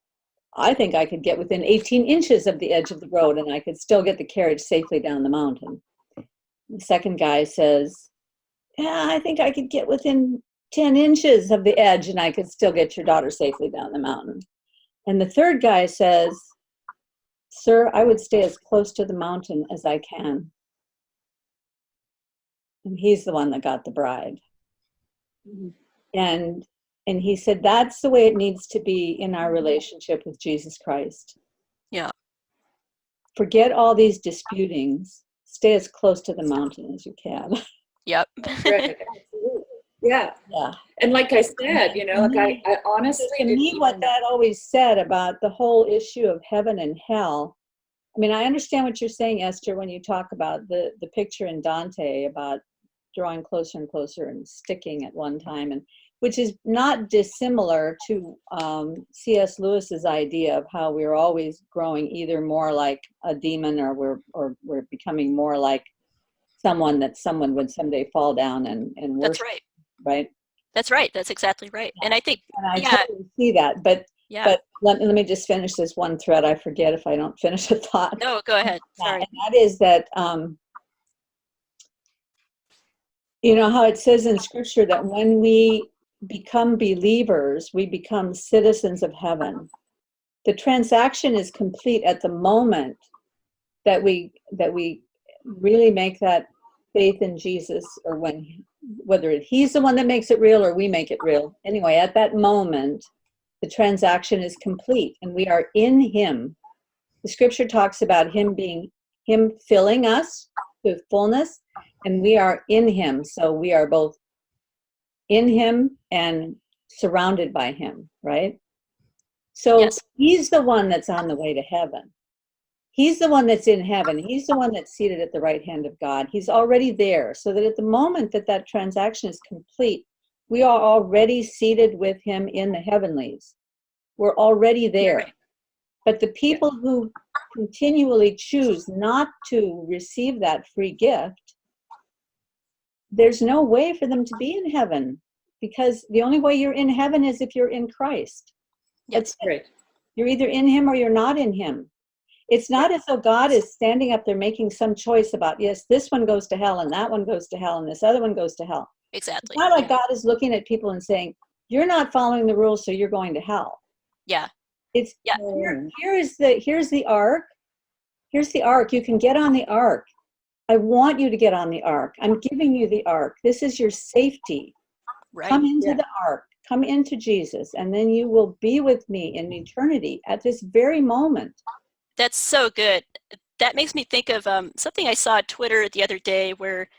I think I could get within 18 inches of the edge of the road, and I could still get the carriage safely down the mountain. The second guy says, yeah, I think I could get within 10 inches of the edge and I could still get your daughter safely down the mountain. And the third guy says, sir, I would stay as close to the mountain as I can. And he's the one that got the bride. And he said, that's the way it needs to be in our relationship with Jesus Christ. Yeah. Forget all these disputings. Stay as close to the mountain as you can. Yep. Right. Yeah. And like I said, you know, like I honestly, to me, what that always said about the whole issue of heaven and hell. I mean, I understand what you're saying, Esther, when you talk about the picture in Dante about drawing closer and closer and sticking at one time, and which is not dissimilar to C.S. Lewis's idea of how we're always growing either more like a demon, or we're becoming more like someone that someone would someday fall down and worship. That's right. Right? That's right. That's exactly right. And I think, totally see that. But let me just finish this one thread. I forget if I don't finish a thought. No, go ahead. Sorry. And that is that, you know how it says in Scripture that when we become believers, we become citizens of heaven. The transaction is complete at the moment that we really make that faith in Jesus, or whether he's the one that makes it real or we make it real. Anyway, at that moment, the transaction is complete and we are in him. The Scripture talks about him filling us to fullness, and we are in him. So we are both in him and surrounded by him, right? So he's the one that's on the way to heaven. He's the one that's in heaven. He's the one that's seated at the right hand of God. He's already there, so that at the moment that transaction is complete, We are already seated with him in the heavenlies. We're already there. Right. But the people who continually choose not to receive that free gift, there's no way for them to be in heaven, because the only way you're in heaven is if you're in Christ. Yes. That's it. Right. You're either in him or you're not in him. It's not as though God is standing up there making some choice about, yes, this one goes to hell and that one goes to hell and this other one goes to hell. Exactly. It's not like Yeah. God is looking at people and saying, you're not following the rules, so you're going to hell. Yeah. It's Yeah. here's the ark. Here's the ark. You can get on the ark. I want you to get on the ark. I'm giving you the ark. This is your safety. Right. Come into Yeah. the ark. Come into Jesus, and then you will be with me in eternity at this very moment. That's so good. That makes me think of something I saw on Twitter the other day, where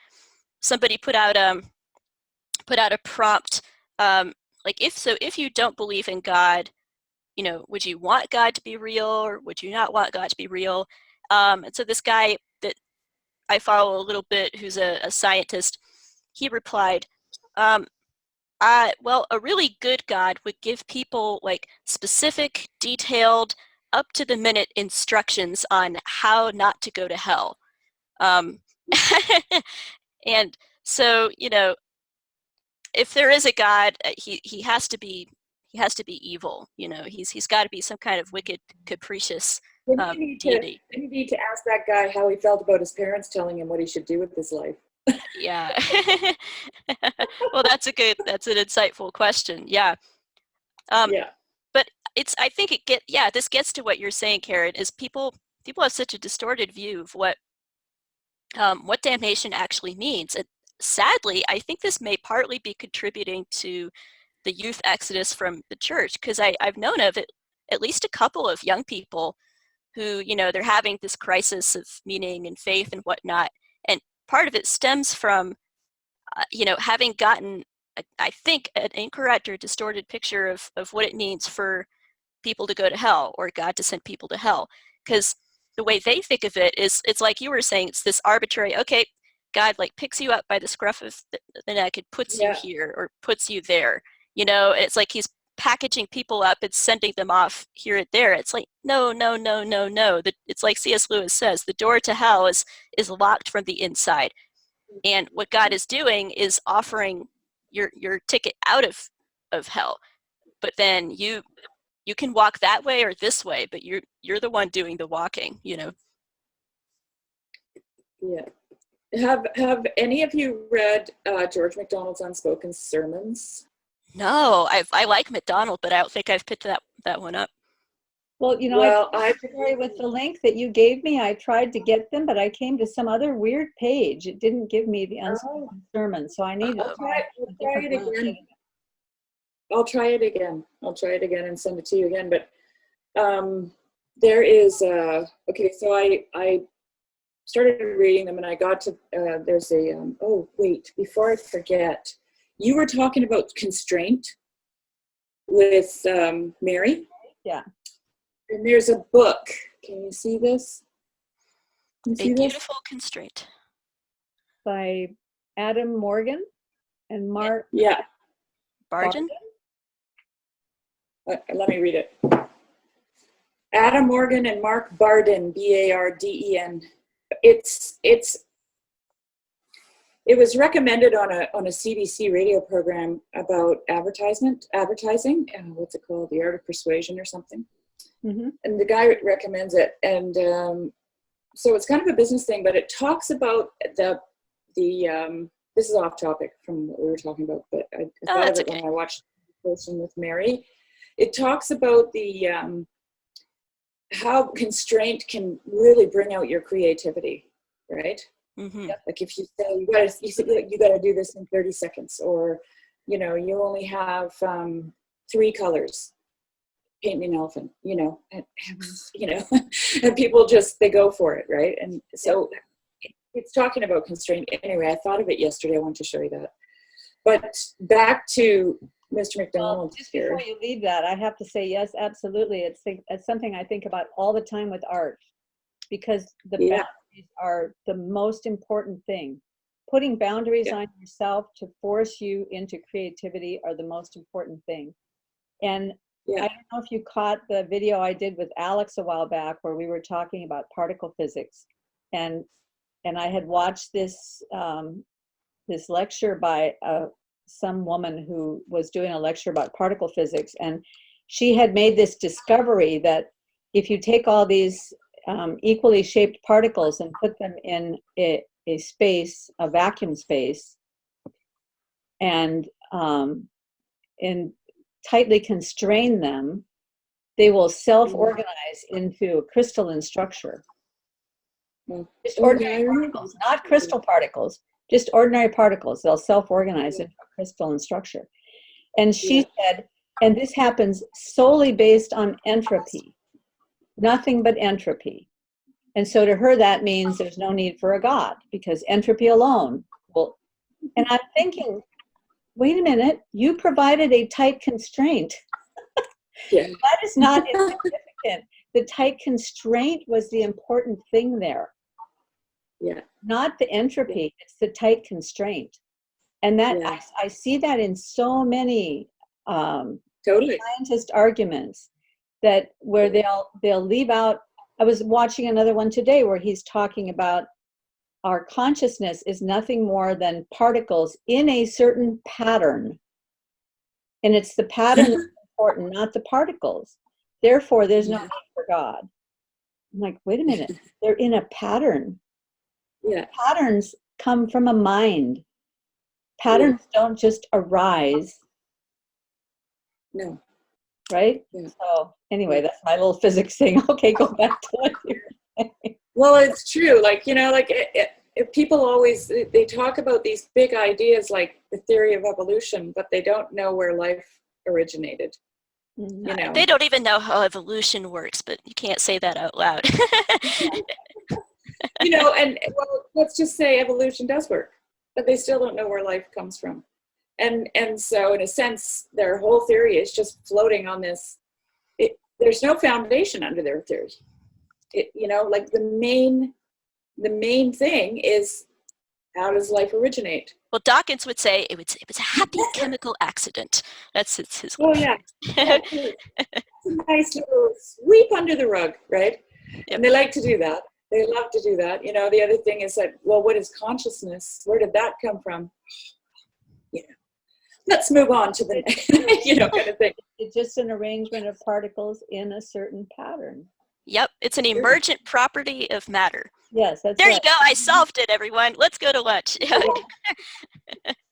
somebody put out a prompt, like, if you don't believe in God, would you want God to be real, or would you not want God to be real? And so this guy that I follow a little bit, who's a scientist, he replied, well, a really good God would give people like specific, detailed, up to the minute instructions on how not to go to hell. Um, and so, if there is a God, he has to be evil. He's got to be some kind of wicked, capricious deity. You need to ask that guy how he felt about his parents telling him what he should do with his life. Yeah. Well, that's an insightful question. Yeah. Yeah. But I think this gets to what you're saying, Karen, is people have such a distorted view of what damnation actually means. And sadly, I think this may partly be contributing to the youth exodus from the church, because I've known of it, at least a couple of young people who, they're having this crisis of meaning and faith and whatnot. And part of it stems from, having gotten, I think, an incorrect or distorted picture of what it means for people to go to hell, or God to send people to hell. Because the way they think of it is, it's like you were saying, it's this arbitrary, okay, God like picks you up by the scruff of the neck and puts you here or puts you there. It's like he's packaging people up and sending them off here and there. It's like, no. It's like C.S. Lewis says, the door to hell is locked from the inside. And what God is doing is offering your ticket out of hell. But then you can walk that way or this way, but you're the one doing the walking. Yeah. Have any of you read George MacDonald's Unspoken sermons? No, I like MacDonald, but I don't think I've picked that one up. Well, with the link that you gave me, I tried to get them, but I came to some other weird page. It didn't give me the Unspoken sermon, so I need to try it again. I'll try it again and send it to you again. But there is okay. So I started reading them, and I got to there's a before I forget, you were talking about constraint with Mary. Yeah. And there's a book. Can you see this? A Beautiful Constraint. By Adam Morgan and Mark. Yeah. Barden? Let me read it. Adam Morgan and Mark Barden, Barden. It was recommended on a CBC radio program about advertising. What's it called? The Art of Persuasion or something. Mm-hmm. And the guy recommends it, and so it's kind of a business thing, but it talks about the this is off topic from what we were talking about, but I thought of it when I watched Peterson with Mary. It talks about the how constraint can really bring out your creativity, right? Mm-hmm. Like if you say you got to do this in 30 seconds, or you only have 3 colors. Paint me an elephant, and people just, they go for it, right? And so it's talking about constraint. Anyway, I thought of it yesterday. I wanted to show you that. But back to Mr. MacDonald. Well, just before you leave that, I have to say, yes, absolutely. It's something I think about all the time with art, because the boundaries are the most important thing. putting boundaries Yeah. on yourself to force you into creativity are the most important thing. And Yeah. I don't know if you caught the video I did with Alex a while back where we were talking about particle physics, and I had watched this this lecture by some woman who was doing a lecture about particle physics, and she had made this discovery that if you take all these equally shaped particles and put them in a space, a vacuum space, and tightly constrain them, they will self-organize into a crystalline structure. Just ordinary particles, not crystal particles, just ordinary particles. They'll self-organize into a crystalline structure. And she said, and this happens solely based on entropy, nothing but entropy. And so to her, that means there's no need for a God, because entropy alone will. And I'm thinking, wait a minute, you provided a tight constraint. Yeah. That is not insignificant. The tight constraint was the important thing there. Yeah. Not the entropy, it's the tight constraint. And that I see that in so many Totally. scientist arguments, that where they'll leave out. I was watching another one today where he's talking about our consciousness is nothing more than particles in a certain pattern. And it's the pattern that's important, not the particles. Therefore, there's no need for God. I'm like, wait a minute, they're in a pattern. Yeah. Patterns come from a mind. Patterns don't just arise. No. Right? Yeah. So anyway, that's my little physics thing. Okay, go back to what you're saying. Well, it's true. Like, you know, like if people always, they talk about these big ideas like the theory of evolution, but they don't know where life originated. You know, They don't even know how evolution works, but you can't say that out loud. you know, and well, let's just say evolution does work, but they still don't know where life comes from. And so in a sense, their whole theory is just floating on this. There's no foundation under their theory. You know, like the main thing is, how does life originate? Well, Dawkins would say it was a happy chemical accident. That's his. Oh yeah, it's a nice little sweep under the rug, right? Yep. And they like to do that. They love to do that. You know, the other thing is that, well, what is consciousness? Where did that come from? You know, let's move on to the you know, kind of thing. It's just an arrangement of particles in a certain pattern. Yep, it's an emergent property of matter. Yes, that's there right. you go. I solved it, everyone. Let's go to lunch.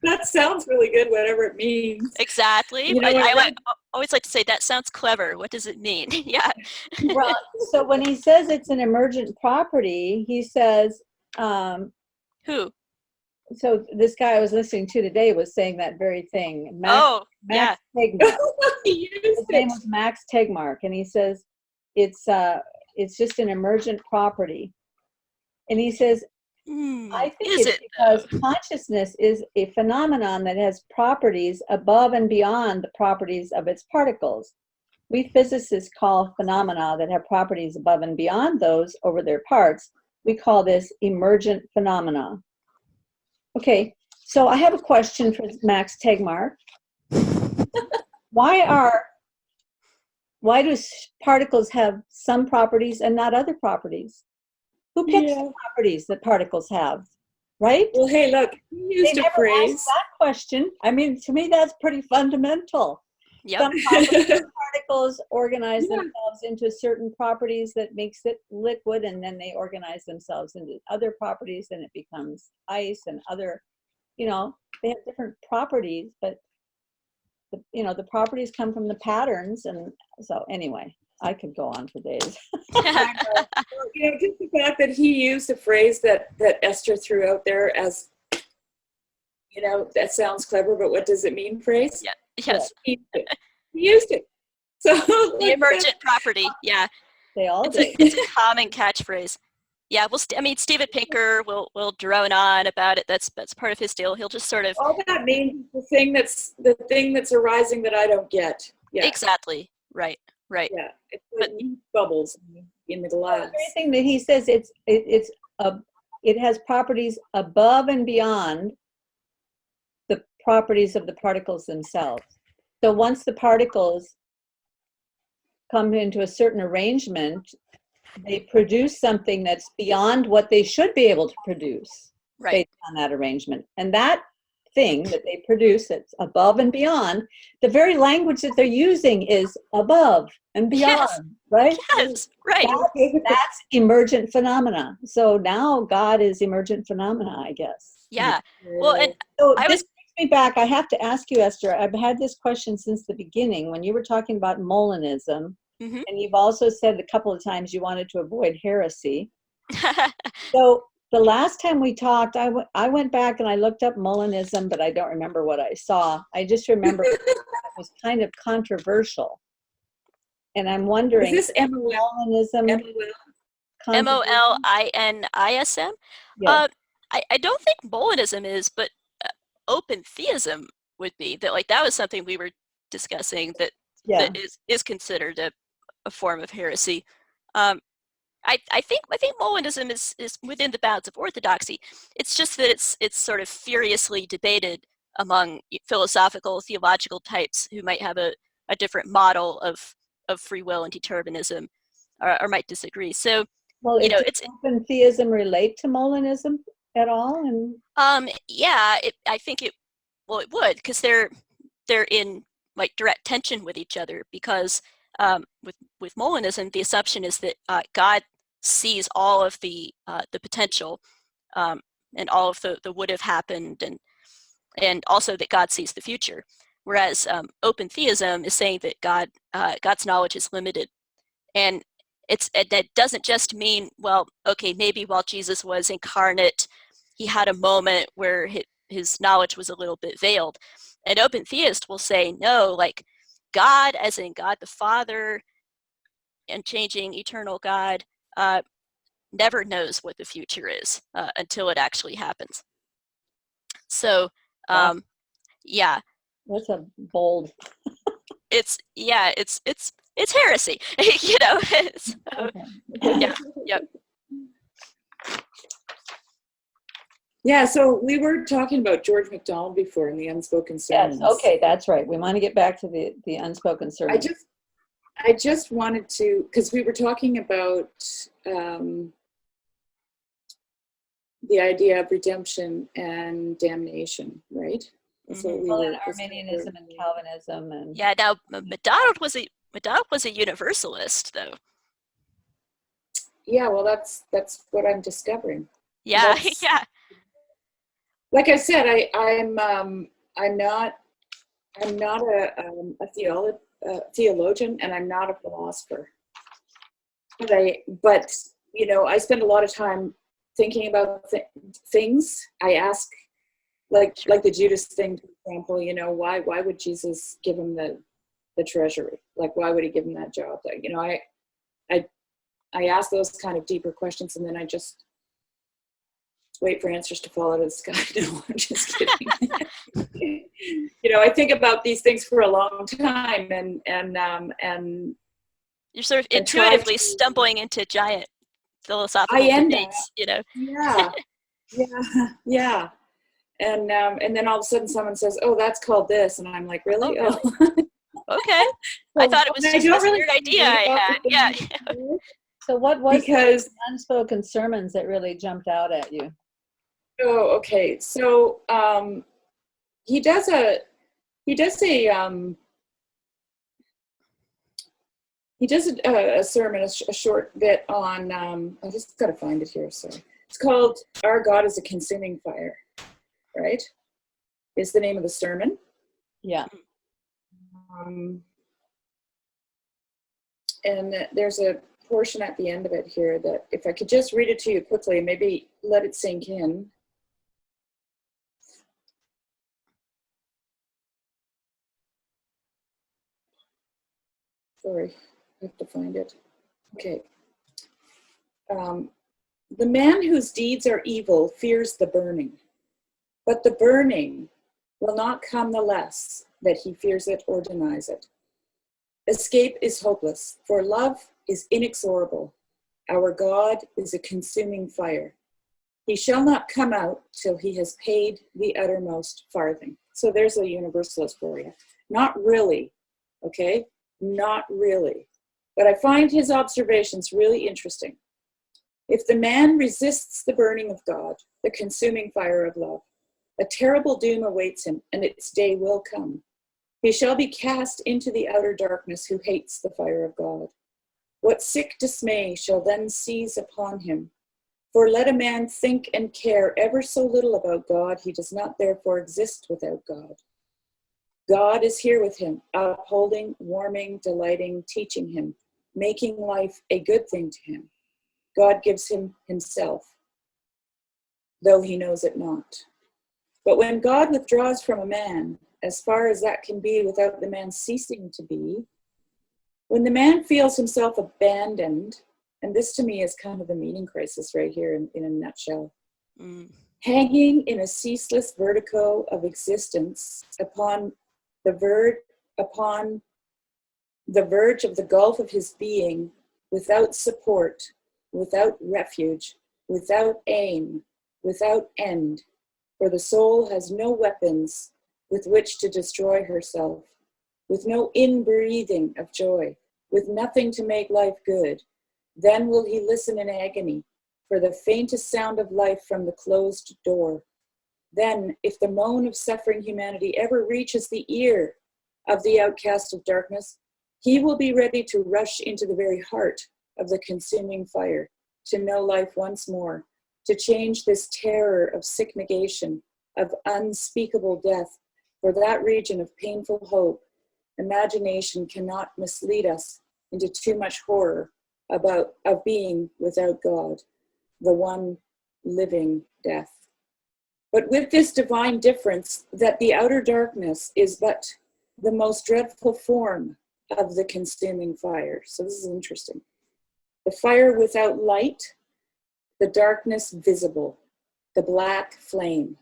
That sounds really good, whatever it means. Exactly. You know, I always like to say, that sounds clever. What does it mean? Yeah. Well, so when he says it's an emergent property, he says, Who? so this guy I was listening to today was saying that very thing. Max Tegmark. His name was Max Tegmark, and he says it's just an emergent property. And he says, I think it's because consciousness is a phenomenon that has properties above and beyond the properties of its particles. We physicists call phenomena that have properties above and beyond those over their parts. We call this emergent phenomena. Okay, so I have a question for Max Tegmark. Why do particles have some properties and not other properties? Who picks the properties that particles have, right? Well, hey, look, you used a phrase. Asked that question. I mean, to me, that's pretty fundamental. Yep. Some particles organize themselves into certain properties that makes it liquid, and then they organize themselves into other properties, and it becomes ice and other, you know, they have different properties, but the properties come from the patterns. And so anyway, I could go on for days. You know, just the fact that he used a phrase that Esther threw out there as, you know, that sounds clever, but what does it mean phrase? Yeah. Yes. He used it. So the emergent property. Yeah. They all do. It's a common catchphrase. Yeah. Well, Steven Pinker will drone on about it. That's part of his deal. He'll just sort of. All that means the thing that's arising that I don't get. Yeah. Exactly. Right. Yeah. It's like bubbles in the glass. The very thing that he says, it's it has properties above and beyond the properties of the particles themselves. So once the particles come into a certain arrangement, they produce something that's beyond what they should be able to produce based on that arrangement. And that thing that they produce that's above and beyond, the very language that they're using is above and beyond, right? Yes, right. That's emergent phenomena. So now God is emergent phenomena, I guess. Yeah. Well, and so I this brings me back. I have to ask you, Esther, I've had this question since the beginning when you were talking about Molinism, and you've also said a couple of times you wanted to avoid heresy. So the last time we talked, I went back and I looked up Molinism, but I don't remember what I saw. I just remember it was kind of controversial. And I'm wondering, is this Molinism? Molinism? Yeah. I don't think Molinism is, but open theism would be. That was something we were discussing that is considered a form of heresy. I think Molinism is within the bounds of orthodoxy. It's just that it's sort of furiously debated among philosophical, theological types who might have a different model of free will and determinism, or might disagree. So, well, does open theism relate to Molinism at all? And yeah, I think it would, because they're in like direct tension with each other, because with Molinism, the assumption is that God sees all of the potential and all of the would have happened, and also that God sees the future. Whereas open theism is saying that God's knowledge is limited, and that doesn't just mean, well, okay, maybe while Jesus was incarnate, he had a moment where his knowledge was a little bit veiled. An open theist will say, no, like God, as in God the Father, unchanging, eternal God, never knows what the future is until it actually happens. So, yeah. That's a bold. It's heresy, you know. Yeah, yep. Yeah, so we were talking about George MacDonald before in the Unspoken Sermons. Yes, okay, that's right. We want to get back to the Unspoken Sermons. I just wanted to, because we were talking about the idea of redemption and damnation, right? So we were Arminianism and Calvinism, and yeah. Now MacDonald was a universalist, though. Yeah, well, that's what I'm discovering. Yeah, yeah. Like I said, I'm not a theologian, and I'm not a philosopher. But you know, I spend a lot of time thinking about things. I ask, like the Judas thing, for example. You know, why would Jesus give him the treasury? Like, why would he give him that job? Like, you know, I ask those kind of deeper questions, and then I just wait for answers to fall out of the sky. No, I'm just kidding. You know, I think about these things for a long time, and you're sort of intuitively stumbling into giant philosophical debates. You know. Yeah. And then all of a sudden someone says, "Oh, that's called this," and I'm like, "Really? Oh, really? Okay. I thought it was just a weird idea I had. Yeah. So what was the Unspoken Sermons that really jumped out at you? Oh, okay. So he does a sermon, a short bit on. I just got to find it here. Sorry. It's called "Our God is a Consuming Fire." Right? Is the name of the sermon. Yeah. And there's a portion at the end of it here that, if I could just read it to you quickly, maybe let it sink in. Sorry, I have to find it. Okay. The man whose deeds are evil fears the burning, but the burning will not come the less that he fears it or denies it. Escape is hopeless, for love is inexorable. Our God is a consuming fire. He shall not come out till he has paid the uttermost farthing. So there's a universalist for you. Not really, okay? Not really. But I find his observations really interesting. If the man resists the burning of God, the consuming fire of love, a terrible doom awaits him, and its day will come. He shall be cast into the outer darkness who hates the fire of God. What sick dismay shall then seize upon him? For let a man think and care ever so little about God, he does not therefore exist without God. God is here with him, upholding, warming, delighting, teaching him, making life a good thing to him. God gives him himself, though he knows it not. But when God withdraws from a man, as far as that can be without the man ceasing to be, when the man feels himself abandoned, and this to me is kind of the meaning crisis right here in a nutshell, hanging in a ceaseless vertigo of existence upon the verge of the gulf of his being, without support, without refuge, without aim, without end, for the soul has no weapons with which to destroy herself, with no inbreathing of joy, with nothing to make life good, then will he listen in agony for the faintest sound of life from the closed door. Then, if the moan of suffering humanity ever reaches the ear of the outcast of darkness, he will be ready to rush into the very heart of the consuming fire, to know life once more, to change this terror of sick negation, of unspeakable death, for that region of painful hope. Imagination cannot mislead us into too much horror of being without God, the one living death. But with this divine difference, that the outer darkness is but the most dreadful form of the consuming fire. So this is interesting. The fire without light, the darkness visible, the black flame.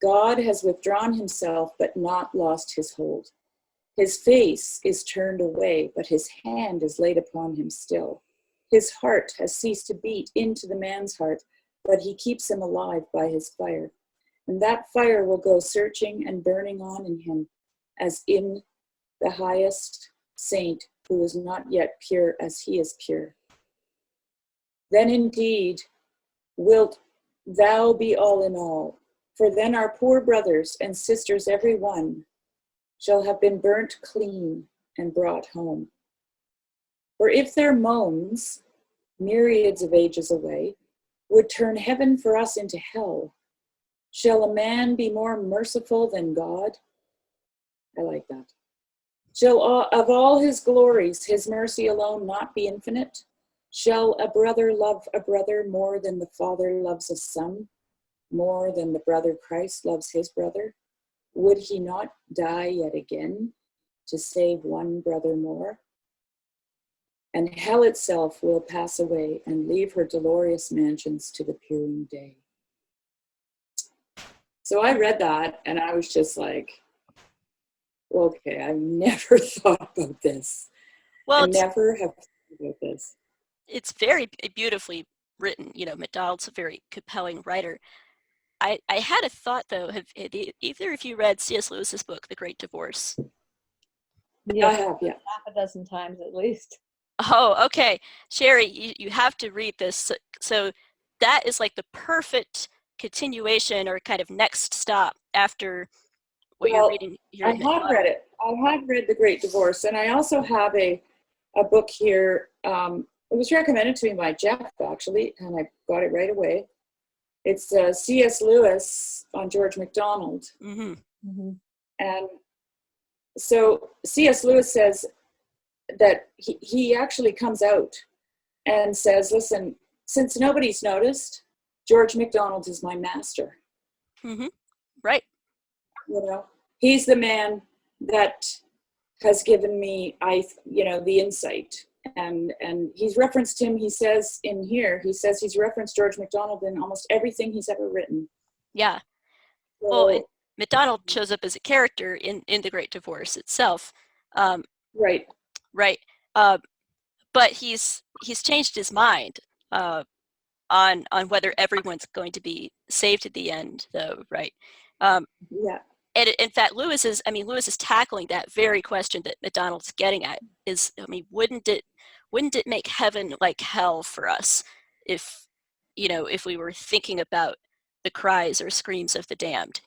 God has withdrawn himself, but not lost his hold. His face is turned away, but his hand is laid upon him still. His heart has ceased to beat into the man's heart, but he keeps him alive by his fire. And that fire will go searching and burning on in him, as in the highest saint who is not yet pure as he is pure. Then indeed wilt thou be all in all, for then our poor brothers and sisters, every one, shall have been burnt clean and brought home. For if their moans, myriads of ages away, would turn heaven for us into hell, shall a man be more merciful than God? I like that. Shall of all his glories, his mercy alone not be infinite? Shall a brother love a brother more than the Father loves a son, more than the brother Christ loves his brother? Would he not die yet again to save one brother more? And hell itself will pass away and leave her dolorous mansions to the peering day. So I read that and I was just like, okay, I've never thought about this. Well, I never have thought about this. It's very beautifully written. You know, MacDonald's a very compelling writer. I had a thought, though. Have either of you read C.S. Lewis's book, The Great Divorce? Yeah, I have, yeah. half a dozen times at least. Oh, okay. Sherry, you have to read this. So that is like the perfect continuation or kind of next stop after what you're reading here. I have read it. I have read The Great Divorce, and I also have a book here. It was recommended to me by Jeff, actually, and I got it right away. It's C.S. Lewis on George MacDonald. Mm-hmm. Mm-hmm. And so C.S. Lewis says that he actually comes out and says, listen, since nobody's noticed, George MacDonald is my master. Mm-hmm. Right. You know, he's the man that has given me, the insight. And he's referenced him, he says in here, he's referenced George MacDonald in almost everything he's ever written. Yeah. So, Well, MacDonald shows up as a character in The Great Divorce itself. right. Right. But he's changed his mind on whether everyone's going to be saved at the end, though, right? Yeah. And in fact, Lewis is tackling that very question that MacDonald's getting at. Is, I mean, wouldn't it make heaven like hell for us if, if we were thinking about the cries or screams of the damned,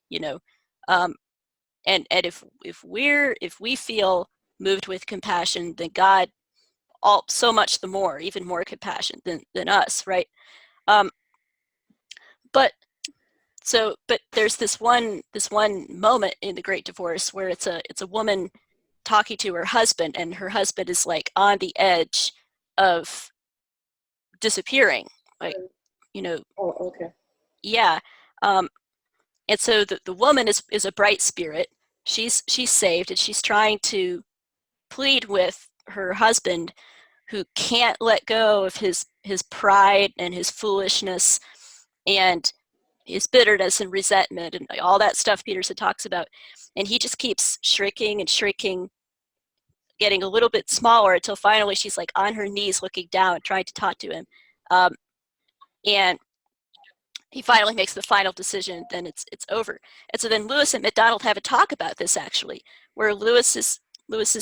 and if we feel moved with compassion, then God, so much the more, even more compassion than us, right? But there's this one moment in the Great Divorce where it's a woman talking to her husband, and her husband is like on the edge of disappearing, like, Oh, okay. yeah. And so the woman is a bright spirit. She's saved, and she's trying to plead with her husband, who can't let go of his pride and his foolishness and his bitterness and resentment and all that stuff Peterson talks about. And he just keeps shrinking and shrinking, getting a little bit smaller, until finally she's like on her knees looking down, trying to talk to him. And he finally makes the final decision, then it's over. And so then Lewis and MacDonald have a talk about this, actually, where Lewis is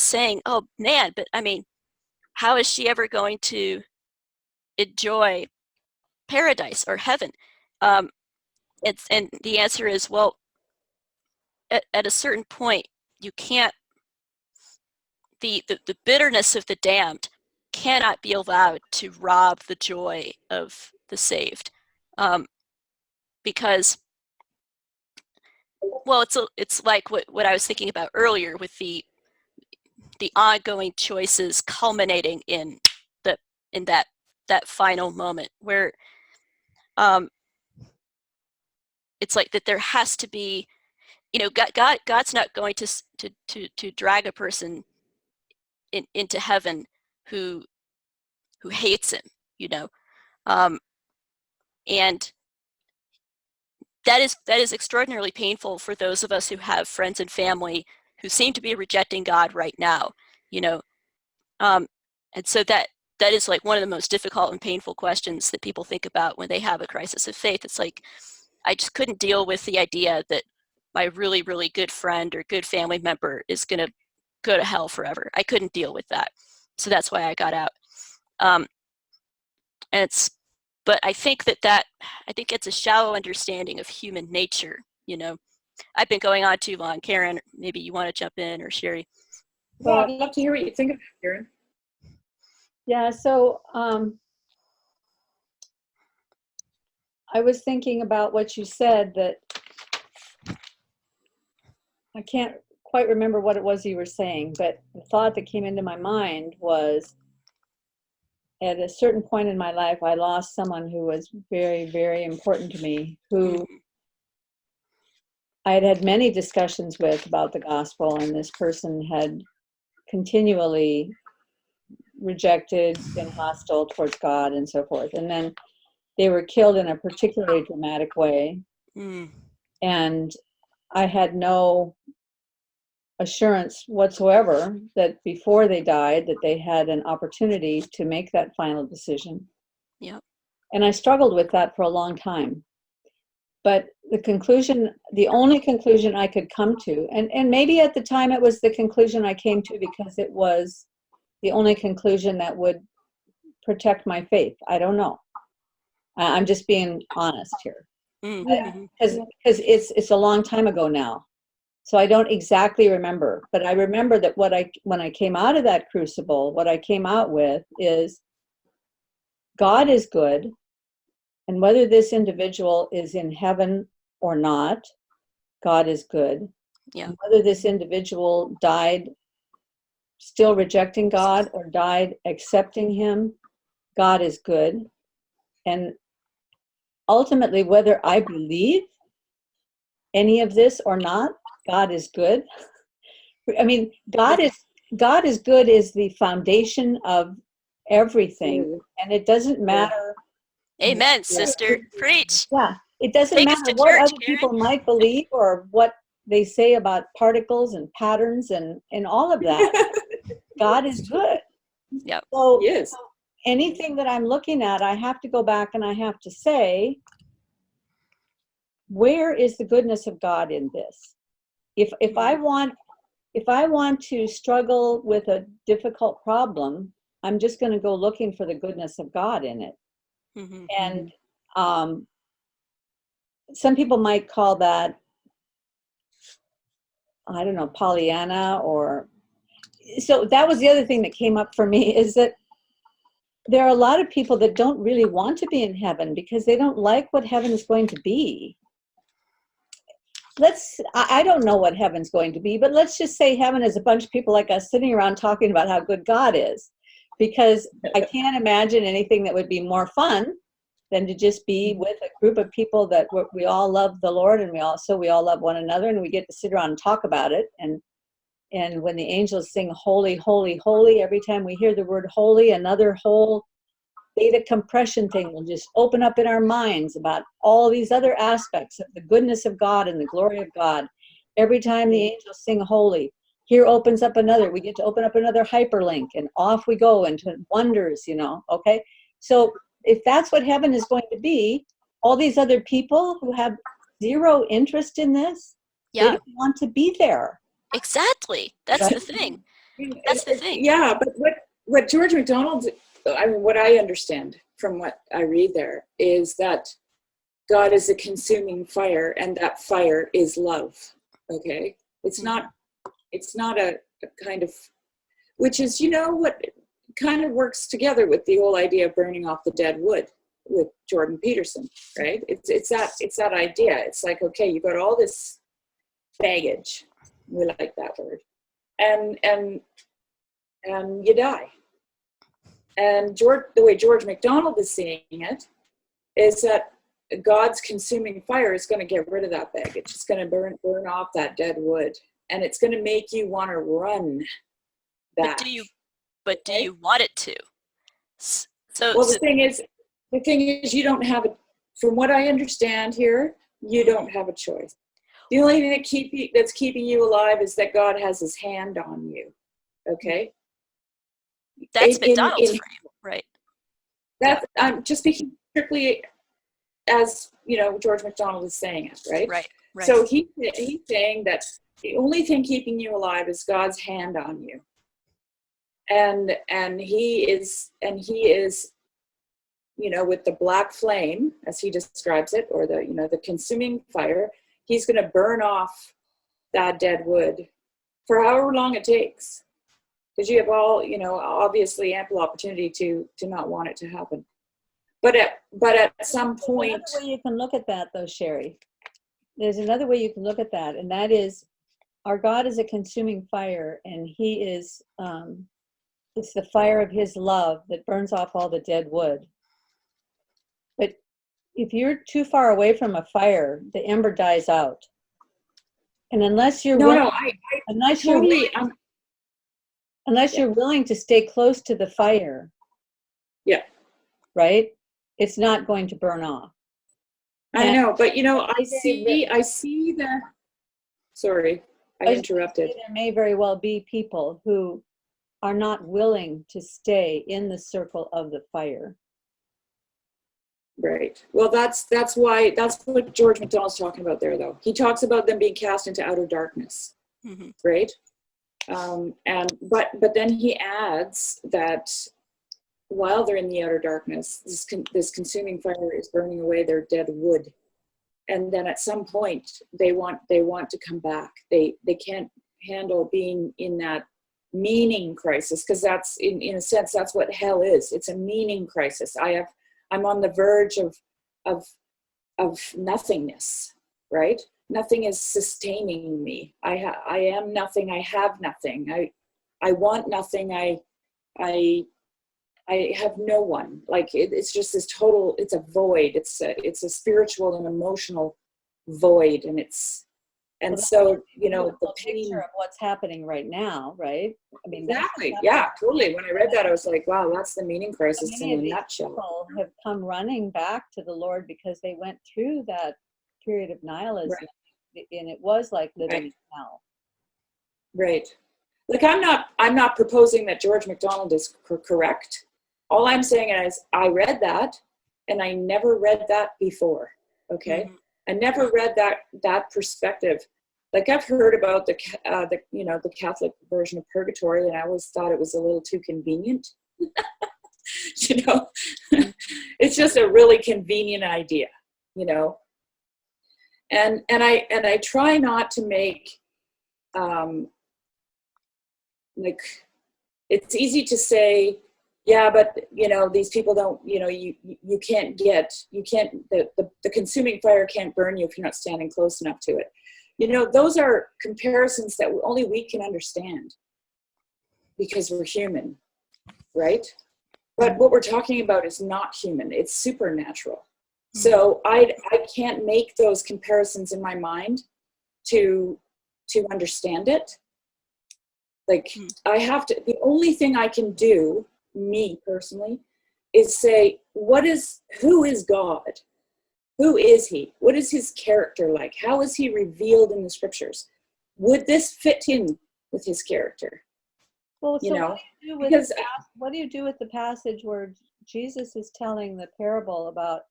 saying, oh man, but I mean, how is she ever going to enjoy paradise or heaven? And the answer is, well, at a certain point, you can't, the bitterness of the damned cannot be allowed to rob the joy of the saved. Because, well, it's like what I was thinking about earlier, with the ongoing choices culminating in that final moment, where it's like that there has to be, God's not going to drag a person into heaven who hates him, and that is extraordinarily painful for those of us who have friends and family who seem to be rejecting God right now, and so that is like one of the most difficult and painful questions that people think about when they have a crisis of faith. It's like, I just couldn't deal with the idea that my really, really good friend or good family member is going to go to hell forever. I couldn't deal with that. So that's why I got out. But I think I think it's a shallow understanding of human nature. I've been going on too long. Karen, maybe you want to jump in, or Shari. Well, I'd love to hear what you think of it, Karen. Yeah, so I was thinking about what you said, that I can't quite remember what it was you were saying, but the thought that came into my mind was, at a certain point in my life, I lost someone who was very, very important to me, who I had had many discussions with about the gospel, and this person had continually rejected, been hostile towards God, and so forth. And then they were killed in a particularly dramatic way. And I had no assurance whatsoever that before they died, that they had an opportunity to make that final decision. Yeah. And I struggled with that for a long time. But the only conclusion I could come to, and maybe at the time it was the conclusion I came to because it was the only conclusion that would protect my faith. I don't know. I'm just being honest here. Because it's a long time ago now. So I don't exactly remember, but I remember that when I came out of that crucible, what I came out with is, God is good, and whether this individual is in heaven or not, God is good. Yeah. And whether this individual died still rejecting God or died accepting him, God is good. And ultimately, whether I believe any of this or not, God is good. I mean, God is good is the foundation of everything, and it doesn't matter. Amen, sister. Preach. Yeah, it doesn't Take us matter to what church, other Karen. people might believe or what they say about particles and patterns and all of that. God is good. Yep. So Yes. anything that I'm looking at, I have to go back and I have to say, where is the goodness of God in this? If I want to struggle with a difficult problem, I'm just going to go looking for the goodness of God in it. Mm-hmm. And some people might call that, I don't know, Pollyanna, or so that was the other thing that came up for me, is that there are a lot of people that don't really want to be in heaven because they don't like what heaven is going to be. I don't know what heaven's going to be, but let's just say heaven is a bunch of people like us sitting around talking about how good God is, because I can't imagine anything that would be more fun than to just be with a group of people that we all love the Lord, and we all love one another, and we get to sit around and talk about it. And when the angels sing holy, holy, holy, every time we hear the word holy, another whole data compression thing will just open up in our minds about all these other aspects of the goodness of God and the glory of God. Every time the angels sing holy, here opens up another, we get to open up another hyperlink, and off we go into wonders, okay? So if that's what heaven is going to be, all these other people who have zero interest in this, they don't want to be there. Exactly. That's right? the thing. That's the thing. Yeah, but what George MacDonald, what I understand from what I read there is that God is a consuming fire, and that fire is love. Okay, it's not a kind of, which is what kind of works together with the whole idea of burning off the dead wood with Jordan Peterson, right? It's that idea. It's like, okay, you got all this baggage. We like that word, and you die. And the way George MacDonald is seeing it is that God's consuming fire is going to get rid of that baggage. It's going to burn off that dead wood, and it's going to make you want to run back. But do you want it to? The thing is, you don't have from what I understand here, you don't have a choice. The only thing that's keeping you alive is that God has His hand on you. Okay. That's MacDonald's frame, right? I'm just speaking strictly as George MacDonald is saying it, right? Right. So he's saying that the only thing keeping you alive is God's hand on you, and he is with the black flame, as he describes it, or the consuming fire. He's going to burn off that dead wood for however long it takes. Because you have obviously ample opportunity to not want it to happen. But at some point... There's another way you can look at that, though, Shari. There's another way you can look at that, and that is, our God is a consuming fire, and He is, it's the fire of His love that burns off all the dead wood. But if you're too far away from a fire, the ember dies out. And unless you're unless you're willing to stay close to the fire, right, it's not going to burn off. I know, but I see that. Sorry, I interrupted. There may very well be people who are not willing to stay in the circle of the fire. Right. Well, that's what George MacDonald's talking about there, though. He talks about them being cast into outer darkness, right? But then he adds that while they're in the outer darkness, this consuming fire is burning away their dead wood, and then at some point they want to come back. They can't handle being in that meaning crisis, because that's in a sense that's what hell is. It's a meaning crisis. I'm on the verge of nothingness, right? Nothing is sustaining me. I am nothing. I have nothing. I want nothing. I have no one. Like it's just this total. It's a void. It's a spiritual and emotional void, and so the picture of what's happening right now, right? I mean, exactly. Yeah, totally. When I read that, I was like, wow, that's the meaning crisis in a nutshell. People have come running back to the Lord because they went through that period of nihilism, and it was like living in hell. Right. Like I'm not proposing that George MacDonald is correct. All I'm saying is I read that, and I never read that before. Okay, Mhm. I never read that perspective. Like I've heard about the Catholic version of purgatory, and I always thought it was a little too convenient. You know, it's just a really convenient idea. You know, and I try not to make like, it's easy to say, yeah, but these people don't, you can't, the consuming fire can't burn you if you're not standing close enough to it. Those are comparisons that only we can understand because we're human, right? But what we're talking about is not human, it's supernatural. So I can't make those comparisons in my mind to understand it. Like I have to, the only thing I can do, me personally, is say, who is God? Who is he? What is his character like? How is he revealed in the scriptures? Would this fit in with his character? Well, so what do you do with the passage where Jesus is telling the parable about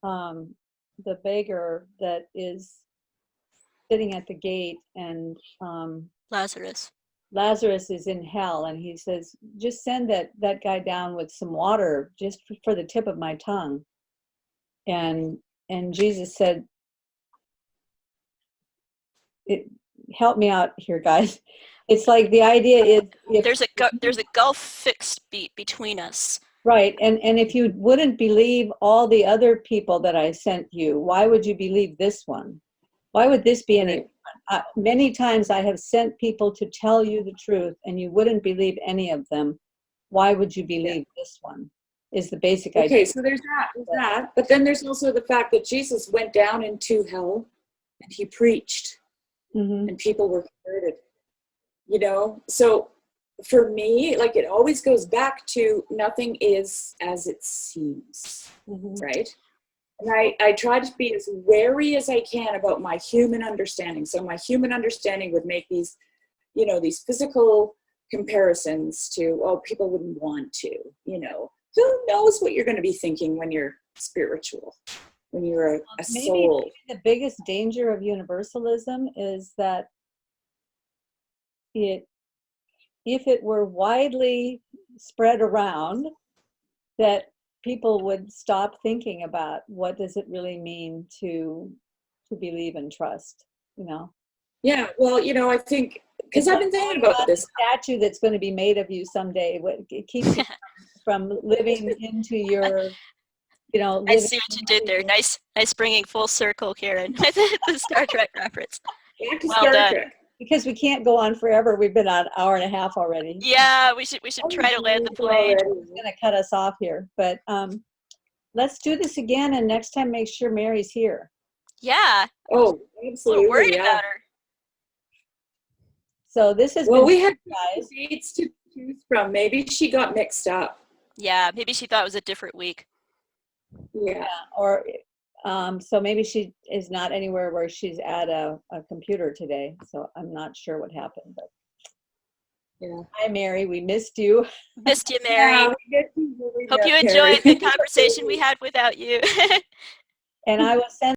the beggar that is sitting at the gate, and Lazarus is in hell, and he says, just send that guy down with some water just for the tip of my tongue. And Jesus said, help me out here, guys. It's like the idea is there's a gulf fixed between us. Right, and if you wouldn't believe all the other people that I sent you, why would you believe this one? Why would this be any? Many times I have sent people to tell you the truth, and you wouldn't believe any of them. Why would you believe this one? Is the basic idea. Okay, so there's that. But then there's also the fact that Jesus went down into hell, and he preached, and people were converted. So for me, like, it always goes back to nothing is as it seems, right? And I try to be as wary as I can about my human understanding. So my human understanding would make these, these physical comparisons to, people wouldn't want to, who knows what you're going to be thinking when you're spiritual, when you're a soul. Maybe the biggest danger of universalism is that if it were widely spread around, that people would stop thinking about what does it really mean to believe and trust, Yeah, well, I think, because I've been thinking about this. Statue that's going to be made of you someday, it keeps you from living into your, I see what you did there. Nice bringing full circle, Karen. The Star Trek reference. Well done. Because we can't go on forever. We've been on an hour and a half already. Yeah, we should try to land the plane. It's going to cut us off here, but let's do this again, and next time make sure Mary's here. Yeah. Oh, absolutely. We're worried about her. So this is we had dates to choose from. Maybe she got mixed up. Yeah, maybe she thought it was a different week. Yeah. Or so maybe she is not anywhere where she's at a computer today. So I'm not sure what happened, but yeah. Hi, Mary. We missed you. Missed you, Mary. Yeah, Hope you enjoyed the conversation we had without you. And I will send